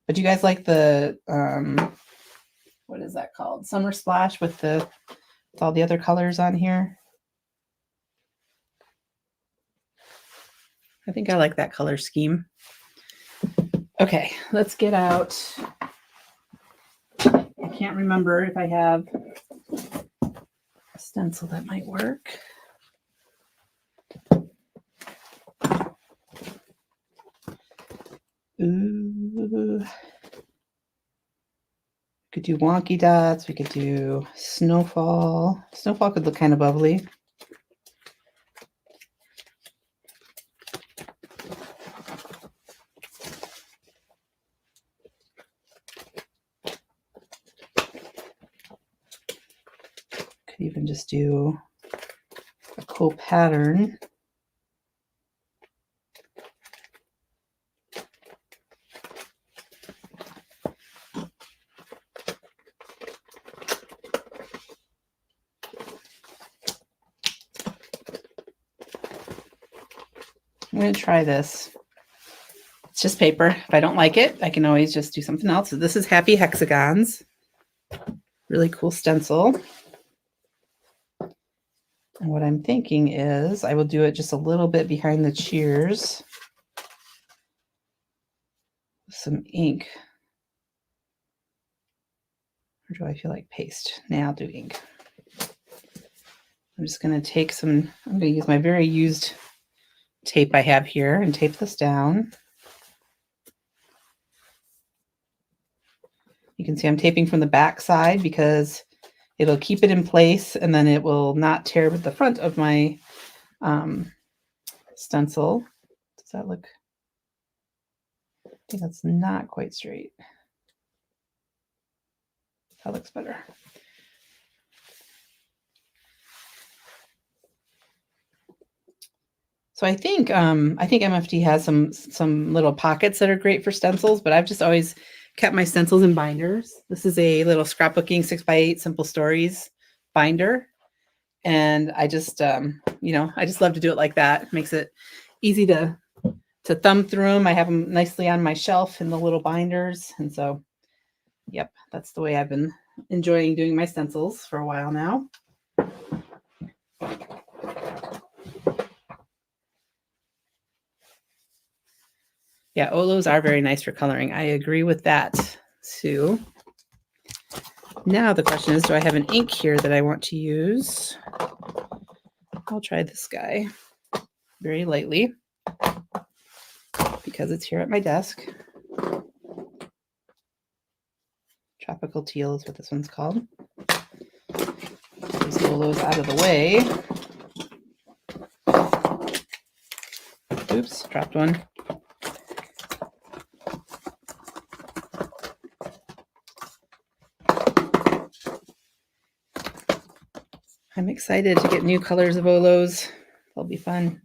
But do you guys like the, what is that called? Summer Splash with all the other colors on here? I think I like that color scheme. Okay, let's get out. I can't remember if I have a stencil that might work. Ooh. Could do wonky dots. We could do snowfall. Snowfall could look kind of bubbly. Could even just do a cool pattern. I'm going to try this. It's just paper. If I don't like it, I can always just do something else. So this is Happy Hexagons. Really cool stencil. And what I'm thinking is I will do it just a little bit behind the cheers. Some ink. Or do I feel like paste? Now I'll do ink. I'm just going to take some, I'm going to use my very used tape I have here and tape this down. You can see I'm taping from the back side because it'll keep it in place and then it will not tear with the front of my stencil. Does that look? I think that's not quite straight. That looks better. So I think MFD has some little pockets that are great for stencils, but I've just always kept my stencils in binders. This is a little scrapbooking 6x8 simple stories binder. And I just, I just love to do it like that. It makes it easy to thumb through them. I have them nicely on my shelf in the little binders. And so, yep, that's the way I've been enjoying doing my stencils for a while now. Yeah, Olos are very nice for coloring. I agree with that, Sue. Now the question is, do I have an ink here that I want to use? I'll try this guy very lightly because it's here at my desk. Tropical teal is what this one's called. These Olos out of the way. Oops, dropped one. I'm excited to get new colors of Olos. They'll be fun.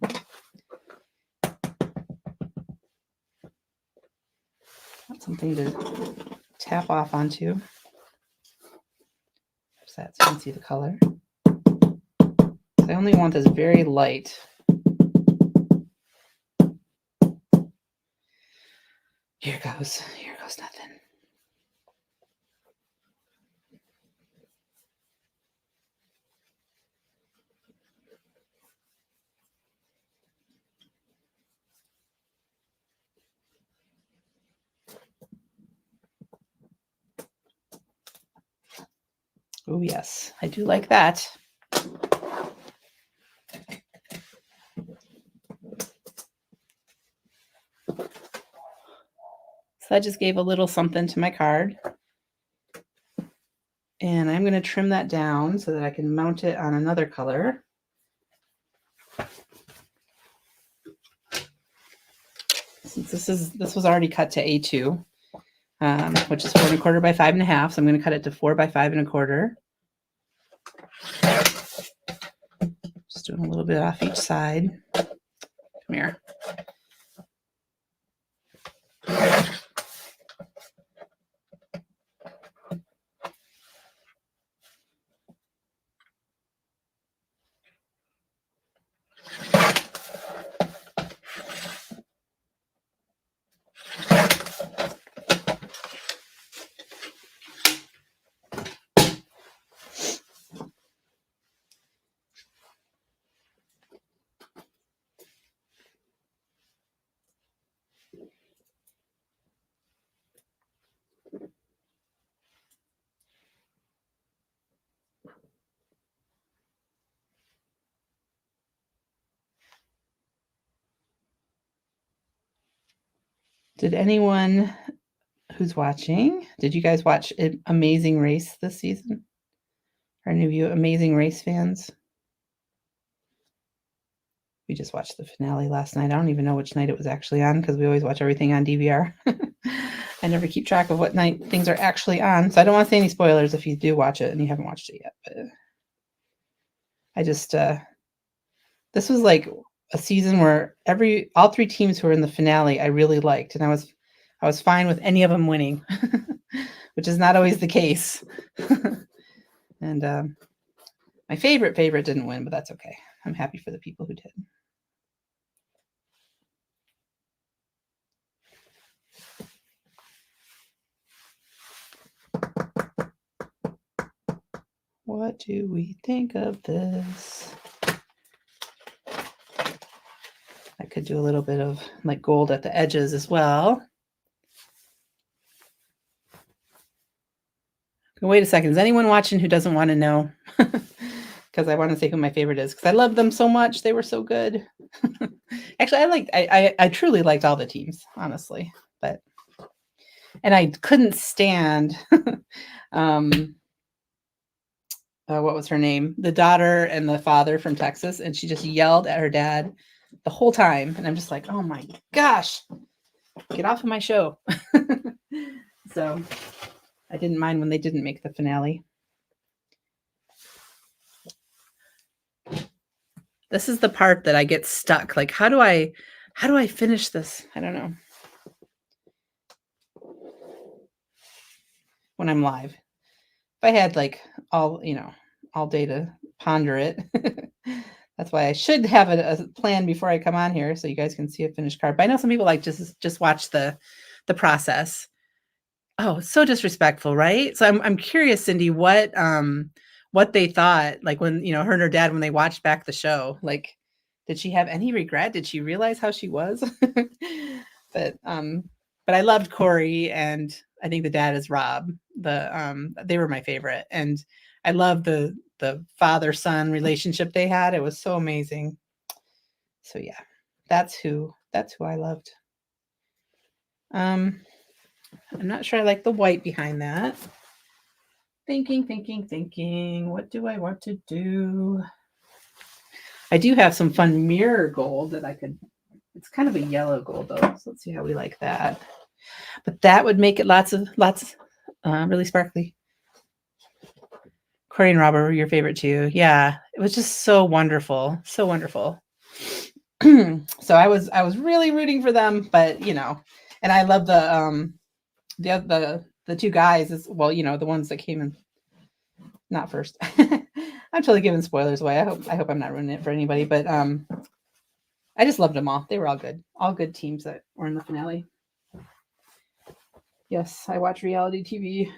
That's something to tap off onto. There's that so you can see the color. I only want this very light. Here goes nothing. Oh yes, I do like that. So I just gave a little something to my card. And I'm going to trim that down so that I can mount it on another color. Since this was already cut to A2, which is 4 1/4 by 5 1/2. So I'm going to cut it to 4 by 5 1/4. Just doing a little bit off each side. Come here. Did anyone who's watching, did you guys watch Amazing Race this season? Are any of you Amazing Race fans? We just watched the finale last night. I don't even know which night it was actually on because we always watch everything on DVR. I never keep track of what night things are actually on. So I don't want to say any spoilers if you do watch it and you haven't watched it yet. But I just this was like a season where all three teams who were in the finale I really liked, and I was fine with any of them winning, which is not always the case. And my favorite didn't win, but that's okay. I'm happy for the people who did. What do we think of this? I could do a little bit of like gold at the edges as well. Wait a second. Is anyone watching who doesn't want to know? Because I want to say who my favorite is, because I love them so much. They were so good. Actually, I truly liked all the teams, honestly. And I couldn't stand what was her name? The daughter and the father from Texas, and she just yelled at her dad the whole time. And I'm just like, oh my gosh, get off of my show. So I didn't mind when they didn't make the finale. This is the part that I get stuck. Like, how do I finish this? I don't know. When I'm live. If I had like all day to ponder it. That's why I should have a plan before I come on here so you guys can see a finished card. But I know some people like just watch the process. Oh, so disrespectful, right? So I'm curious, Cindy, what they thought, like when her and her dad, when they watched back the show, like did she have any regret? Did she realize how she was? But I loved Corey, and I think the dad is Rob. They were my favorite, and I love the father-son relationship they had. It was so amazing. So yeah, that's who I loved. I'm not sure I like the white behind that. Thinking. What do I want to do? I do have some fun mirror gold that I could. It's kind of a yellow gold though, so let's see how we like that. But that would make it lots really sparkly. Corey and Robert were your favorite too. Yeah, it was just so wonderful, so wonderful. So I was really rooting for them, but and I love the two guys as well. The ones that came in not first. I'm totally giving spoilers away. I hope I'm not ruining it for anybody, but I just loved them all. They were all good teams that were in the finale. Yes, I watch reality TV.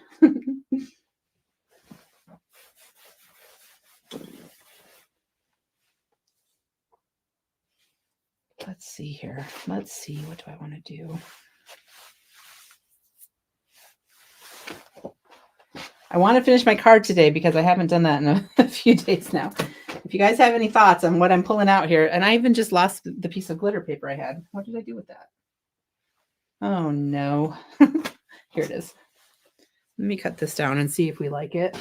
Let's see here. Let's see. What do I want to do? I want to finish my card today because I haven't done that in a few days now. If you guys have any thoughts on what I'm pulling out here, and I even just lost the piece of glitter paper I had. What did I do with that? Oh no. Here it is. Let me cut this down and see if we like it.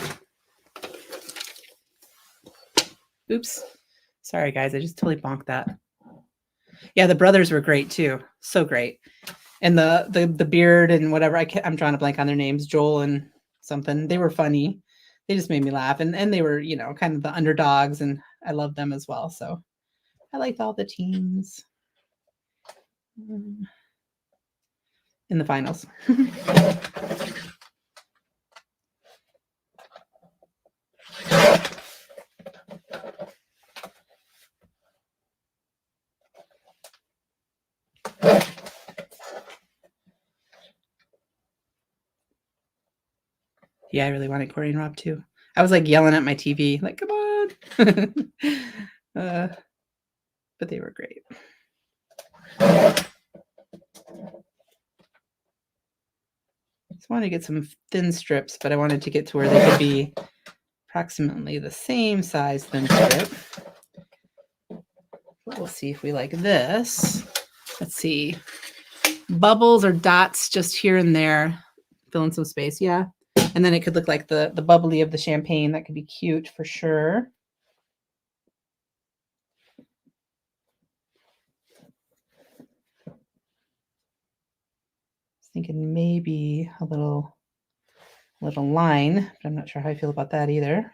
Oops. Sorry, guys. I just totally bonked that. Yeah, the brothers were great too. So great. And the beard and whatever. I'm drawing a blank on their names. Joel and something. They were funny. They just made me laugh. And they were, kind of the underdogs. And I loved them as well. So I liked all the teams in the finals. Yeah, I really wanted Corey and Rob too. I was like yelling at my TV, like, come on. But they were great. Just wanted to get some thin strips, but I wanted to get to where they could be approximately the same size thin strip. But we'll see if we like this. Let's see. Bubbles or dots just here and there. Fill in some space, yeah. And then it could look like the bubbly of the champagne. That could be cute for sure. Thinking maybe a little line, but I'm not sure how I feel about that either.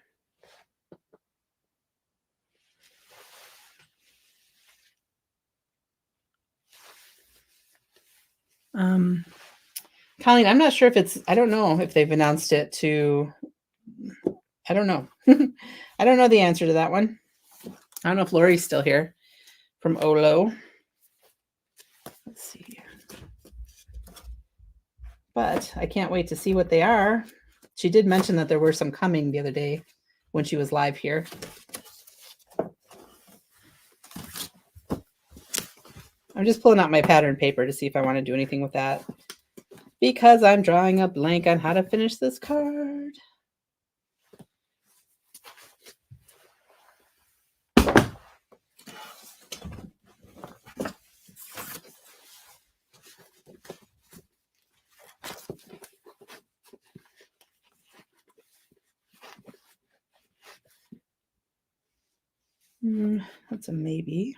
Colleen, I'm not sure if I don't know if they've announced it to, I don't know. I don't know the answer to that one. I don't know if Lori's still here from Olo. Let's see. But I can't wait to see what they are. She did mention that there were some coming the other day when she was live here. I'm just pulling out my pattern paper to see if I want to do anything with that, because I'm drawing a blank on how to finish this card. That's a maybe.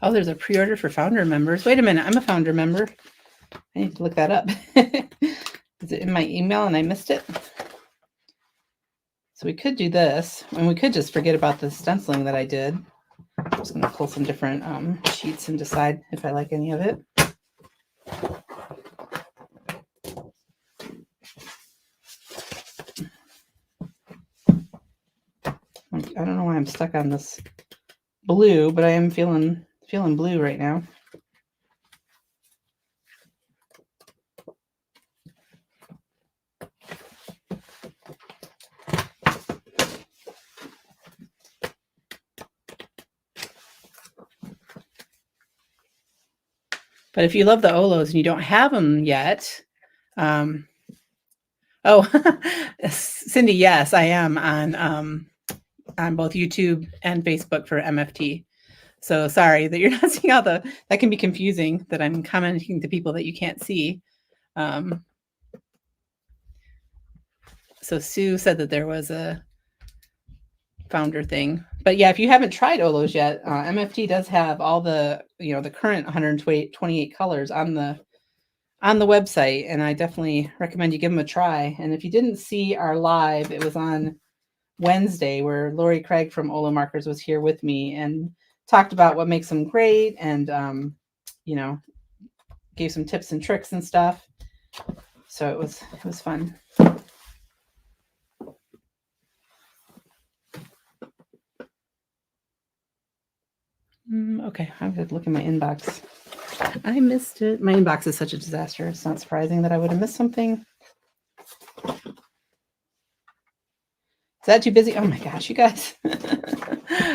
Oh, there's a pre-order for founder members. Wait a minute, I'm a founder member. I need to look that up. Is it in my email and I missed it? So we could do this, and we could just forget about the stenciling that I did. I'm just going to pull some different sheets and decide if I like any of it. I don't know why I'm stuck on this blue, but I am feeling blue right now. But if you love the Olos and you don't have them yet, oh, Cindy, yes, I am on both YouTube and Facebook for MFT. So sorry that you're not seeing all that can be confusing, that I'm commenting to people that you can't see. So Sue said that there was a founder thing, but yeah, if you haven't tried Olos yet, MFT does have all the, the current 128 colors on the website, and I definitely recommend you give them a try. And if you didn't see our live, it was on Wednesday, where Lori Craig from Olo Markers was here with me and talked about what makes them great, and gave some tips and tricks and stuff. So it was fun. Okay, I'm going to look in my inbox. I missed it. My inbox is such a disaster. It's not surprising that I would have missed something. Is that too busy? Oh my gosh, you guys.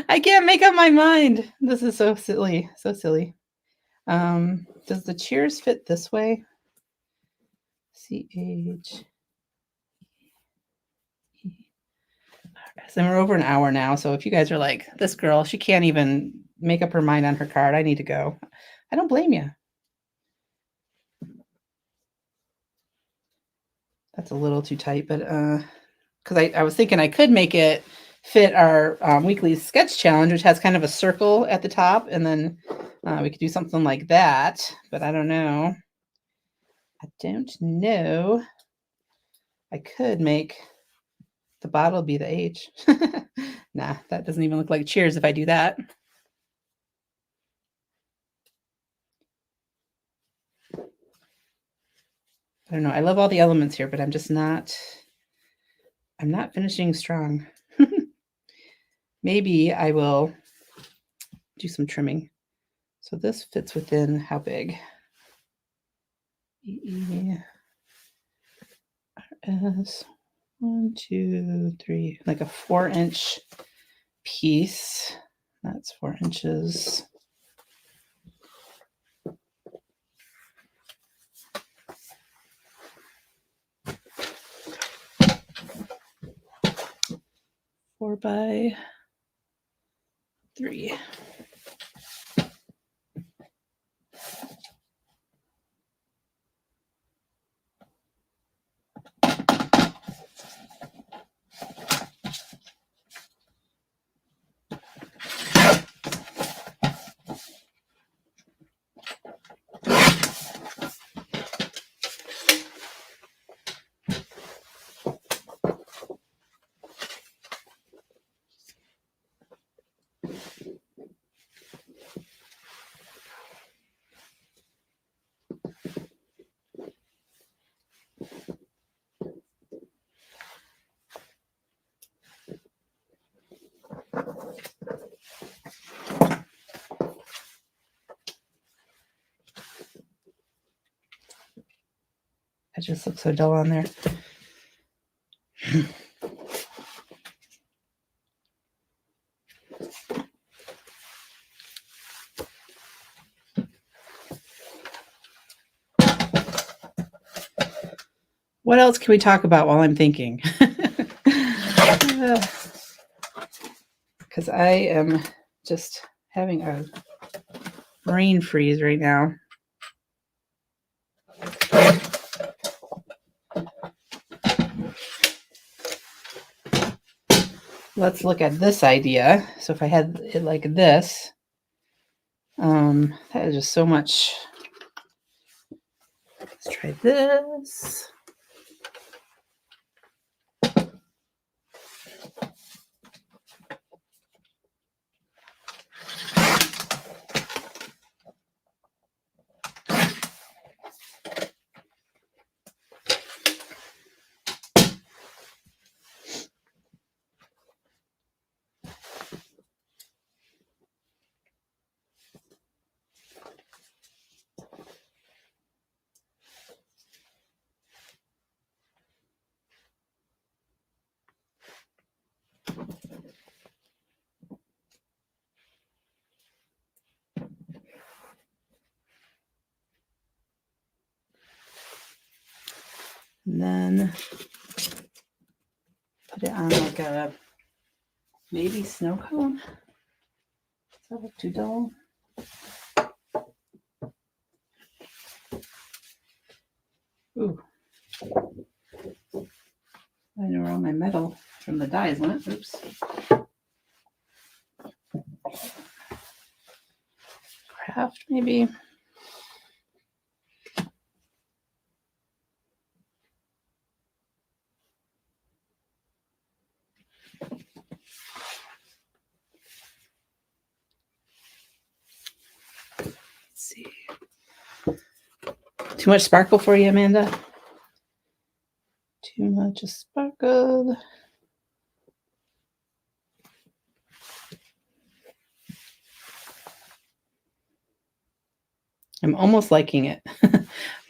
I can't make up my mind. This is so silly. So silly. Does the cheers fit this way? CH. And we're over an hour now. So if you guys are like, this girl, she can't even make up her mind on her card, I need to go. I don't blame you. That's a little too tight, but because I was thinking I could make it fit our weekly sketch challenge, which has kind of a circle at the top, and then we could do something like that, but I don't know. I don't know. I could make the bottle be the H. Nah, that doesn't even look like cheers if I do that. I don't know. I love all the elements here, but I'm not finishing strong. Maybe I will do some trimming. So this fits within how big? ERS 1, 2, 3, like a 4-inch piece. That's 4 inches. Four by 3. just looks so dull on there. What else can we talk about while I'm thinking? Because I am just having a brain freeze right now. Let's look at this idea. So if I had it like this, that is just so much. Let's try this. And then put it on like a maybe snow cone. Does that look too dull? Ooh. I know where all my metal from the dies went. Oops. Craft maybe. Let's see. Too much sparkle for you, Amanda? Too much sparkle. I'm almost liking it,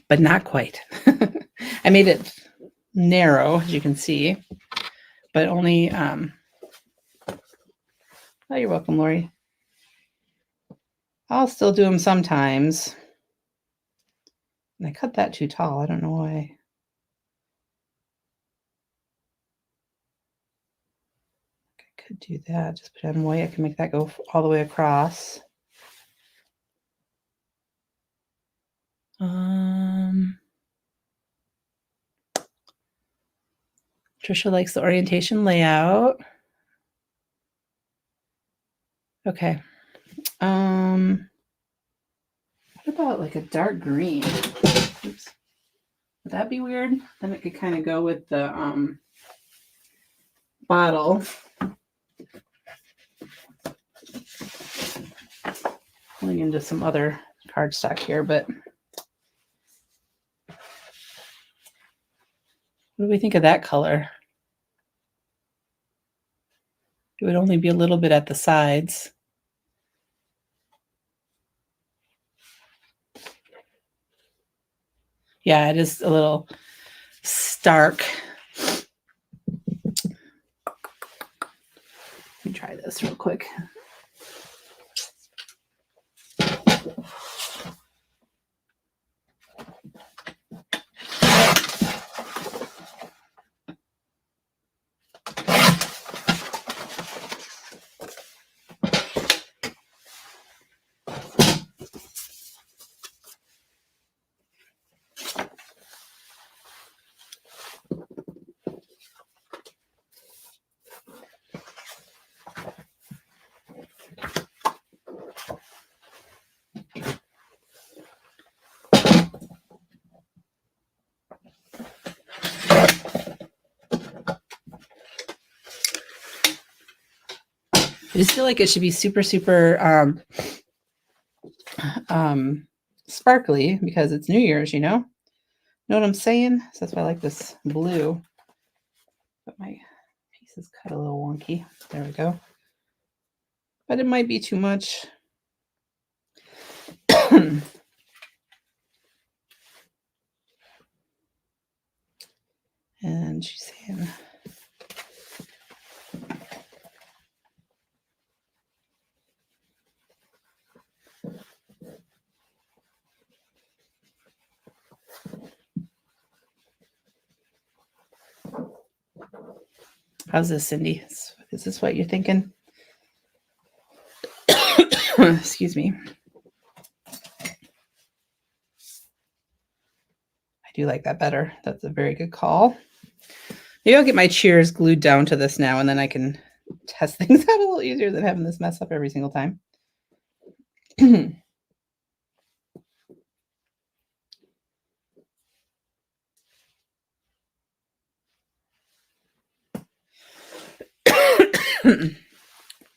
but not quite. I made it narrow, as you can see, but only, oh, you're welcome, Lori. I'll still do them sometimes. And I cut that too tall. I don't know why. I could do that. Just put it on white. I can make that go all the way across. Trisha likes the orientation layout. Okay. What about like a dark green? Oops. Would that be weird? Then it could kind of go with the bottle. Pulling into some other cardstock here, but what do we think of that color? It would only be a little bit at the sides. Yeah, it is a little stark. Let me try this real quick. I just feel like it should be super, super sparkly because it's New Year's, you know? Know what I'm saying? So that's why I like this blue. But my piece is cut a little wonky. There we go. But it might be too much. And she's saying, how's this, Cindy? Is this what you're thinking? Excuse me. I do like that better. That's a very good call. Maybe I'll get my cheers glued down to this now, and then I can test things out a little easier than having this mess up every single time.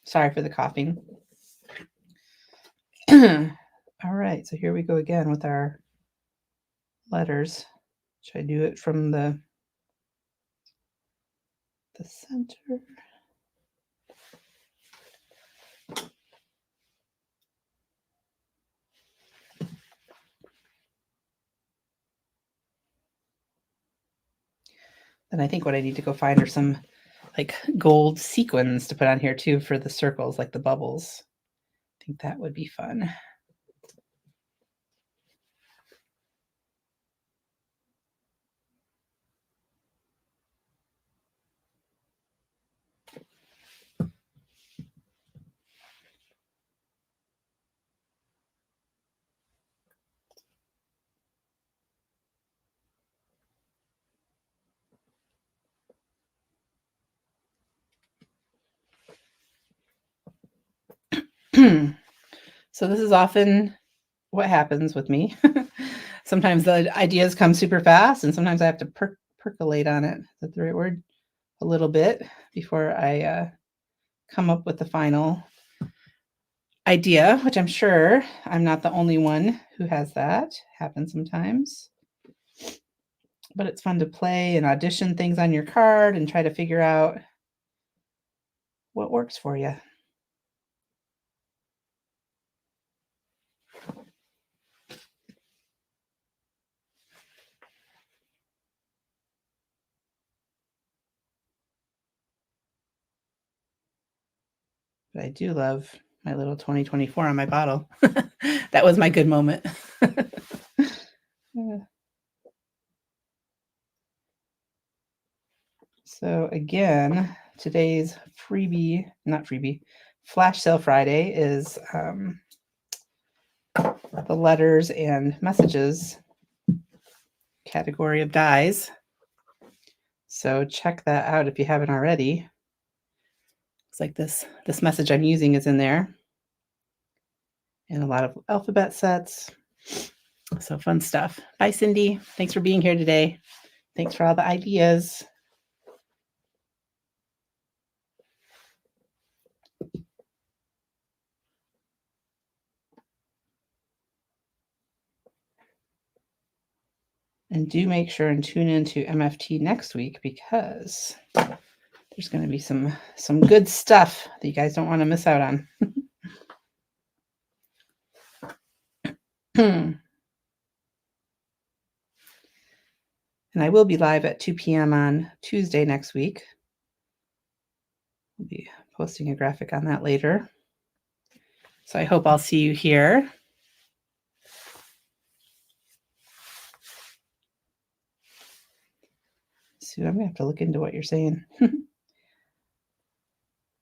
Sorry for the coughing. All right, so here we go again with our letters. Should I do it from the center? Then I think what I need to go find are some like gold sequins to put on here too for the circles, like the bubbles. I think that would be fun. So this is often what happens with me. Sometimes the ideas come super fast, and sometimes I have to percolate on it. Is that the right word? A little bit before I come up with the final idea, which I'm sure I'm not the only one who has that. Happens sometimes. But it's fun to play and audition things on your card and try to figure out what works for you. But I do love my little 2024 on my bottle. That was my good moment. So again, today's flash sale Friday is the letters and messages category of dies. So check that out if you haven't already. It's like this message I'm using is in there. And a lot of alphabet sets. So fun stuff. Bye, Cindy. Thanks for being here today. Thanks for all the ideas. And do make sure and tune into MFT next week, because there's going to be some good stuff that you guys don't want to miss out on. And I will be live at 2 p.m. on Tuesday next week. I'll be posting a graphic on that later. So I hope I'll see you here. Sue, I'm going to have to look into what you're saying.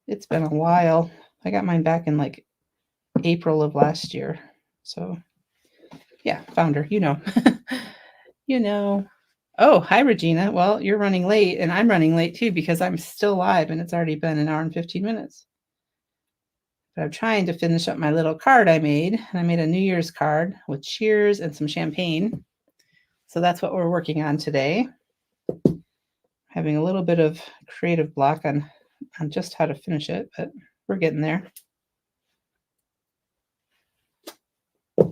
It's been a while. I got mine back in like April of last year. So yeah, found her, you know. Oh, hi, Regina. Well, you're running late, and I'm running late too, because I'm still live and it's already been an hour and 15 minutes. But I'm trying to finish up my little card I made. And I made a New Year's card with cheers and some champagne. So that's what we're working on today. Having a little bit of creative block on just how to finish it, but we're getting there. I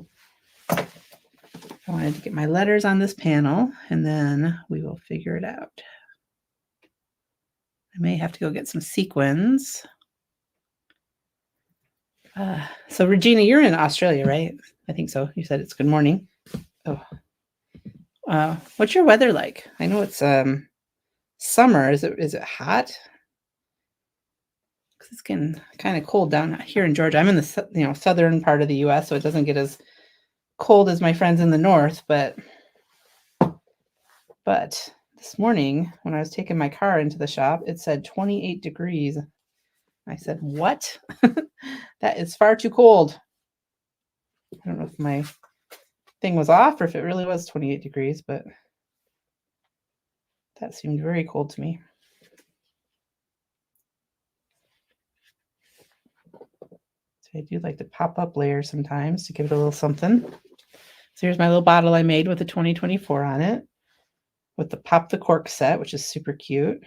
wanted to get my letters on this panel, and then we will figure it out. I may have to go get some sequins. So Regina, you're in Australia, right? I think so. You said it's good morning. Oh, what's your weather like? I know it's summer. Is it hot? Because it's getting kind of cold down here in Georgia. I'm in the southern part of the U.S., so it doesn't get as cold as my friends in the north. But this morning when I was taking my car into the shop, it said 28 degrees. I said, "What? That is far too cold." I don't know if my thing was off or if it really was 28 degrees, but that seemed very cold to me. So I do like to pop up layers sometimes to give it a little something. So here's my little bottle I made with the 2024 on it, with the pop the cork set, which is super cute.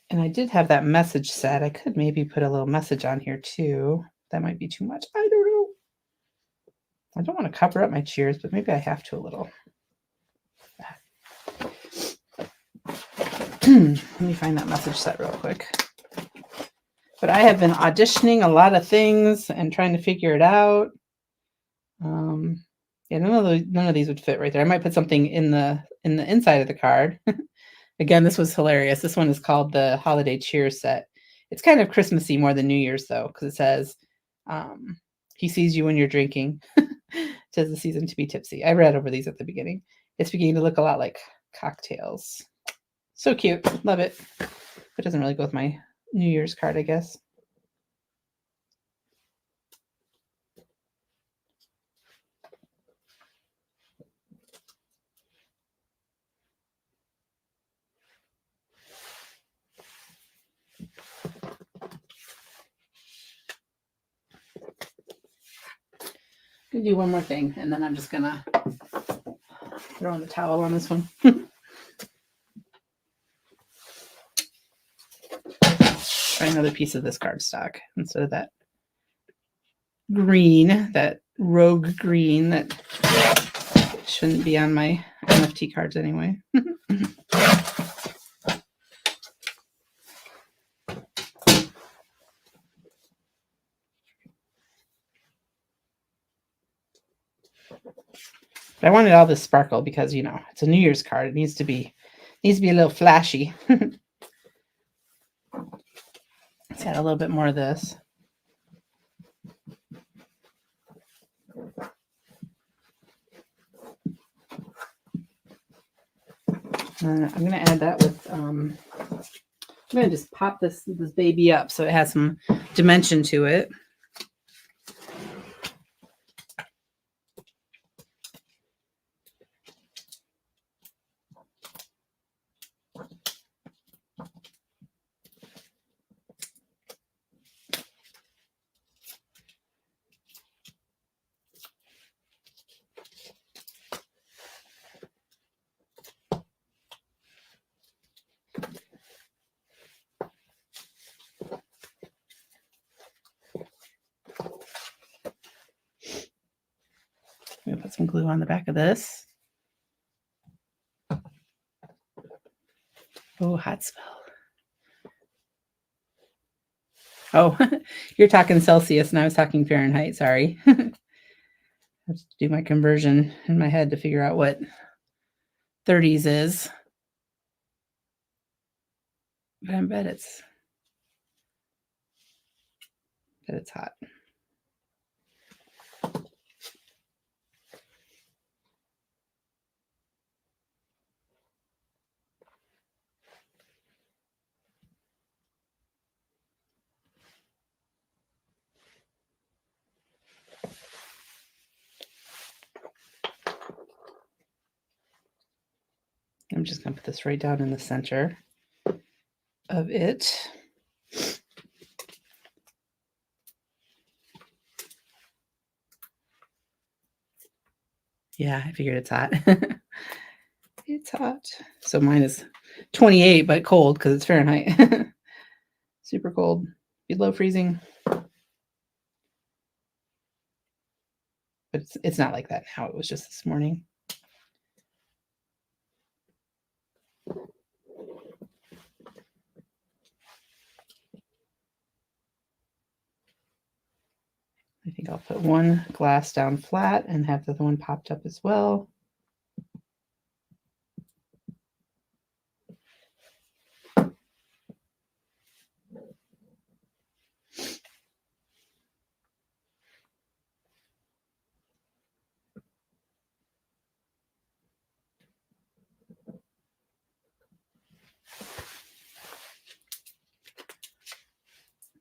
And I did have that message set. I could maybe put a little message on here too. That might be too much. I don't know. I don't want to cover up my cheers, but maybe I have to a little. Let me find that message set real quick. But I have been auditioning a lot of things and trying to figure it out. Yeah, none of these would fit right there. I might put something in the inside of the card. Again, this was hilarious. This one is called the Holiday Cheer Set. It's kind of Christmassy more than New Year's though, because it says, "He sees you when you're drinking. 'Tis the season to be tipsy." I read over these at the beginning. It's beginning to look a lot like cocktails. So cute. Love it. It doesn't really go with my New Year's card, I guess. I'm gonna do one more thing, and then I'm just gonna throw in the towel on this one. Try another piece of this cardstock instead of that green, that rogue green that shouldn't be on my NFT cards anyway. But I wanted all this sparkle because, it's a New Year's card. It needs to be a little flashy. Let's add a little bit more of this. I'm going to add that with, I'm going to just pop this baby up so it has some dimension to it. I'm going to put some glue on the back of this. Oh, hot spell. Oh, you're talking Celsius and I was talking Fahrenheit. Sorry. I have to do my conversion in my head to figure out what 30s is. But I bet it's hot. I'm just going to put this right down in the center of it. Yeah, I figured it's hot. It's hot. So mine is 28, but cold because it's Fahrenheit. Super cold. Below freezing. But it's not like that now. It was just this morning. I think I'll put one glass down flat and have the other one popped up as well.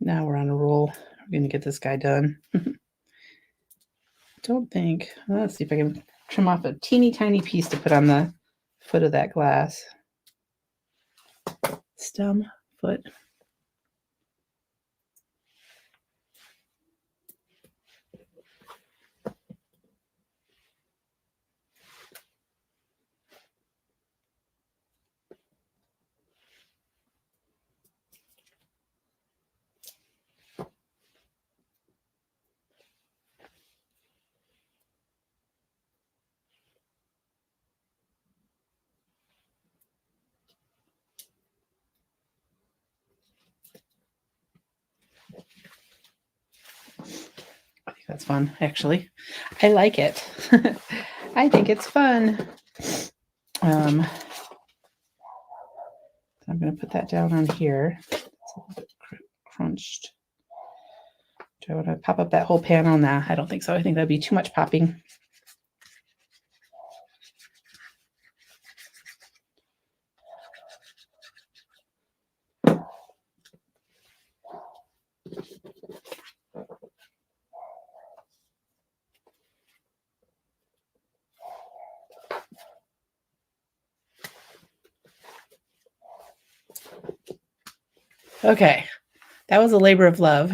Now we're on a roll. We're going to get this guy done. Don't think. Let's see if I can trim off a teeny tiny piece to put on the foot of that glass. Stem, foot. I think that's fun, actually. I like it. I think it's fun. I'm going to put that down on here. It's a little bit crunched. Do I want to pop up that whole panel? Nah, I don't think so. I think that'd be too much popping. Okay, that was a labor of love.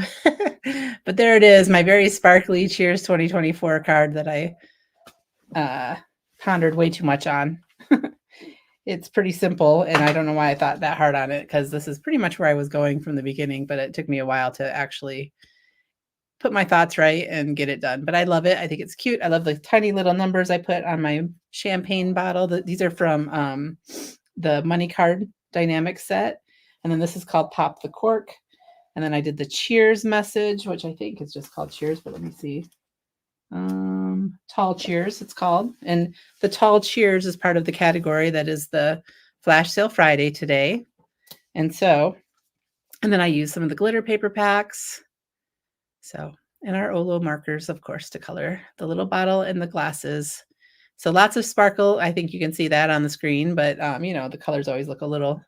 But there it is, my very sparkly Cheers 2024 card that I pondered way too much on. It's pretty simple, and I don't know why I thought that hard on it, because this is pretty much where I was going from the beginning, but it took me a while to actually put my thoughts right and get it done. But I love it. I think it's cute. I love the tiny little numbers I put on my champagne bottle. These are from the Money Card Dynamic set. And then this is called Pop the Cork. And then I did the cheers message, which I think is just called cheers, but let me see. Tall cheers, it's called. And the tall cheers is part of the category that is the Flash Sale Friday today. And then I use some of the glitter paper packs. So, and our Olo markers, of course, to color the little bottle and the glasses. So lots of sparkle. I think you can see that on the screen, but the colors always look a little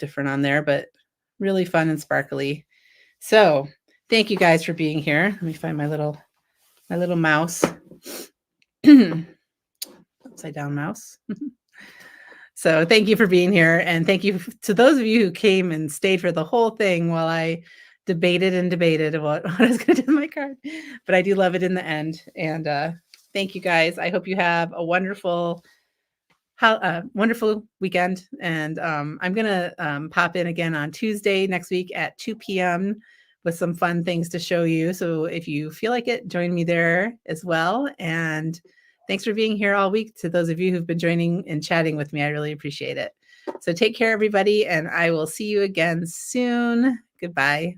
different on there, but really fun and sparkly. So thank you guys for being here. Let me find my little mouse. Upside down mouse. So thank you for being here. And thank you to those of you who came and stayed for the whole thing while I debated about what I was going to do with my card. But I do love it in the end. And thank you guys. I hope you have a wonderful weekend. And I'm going to pop in again on Tuesday next week at 2 p.m. with some fun things to show you. So if you feel like it, join me there as well. And thanks for being here all week. To those of you who've been joining and chatting with me, I really appreciate it. So take care, everybody, and I will see you again soon. Goodbye.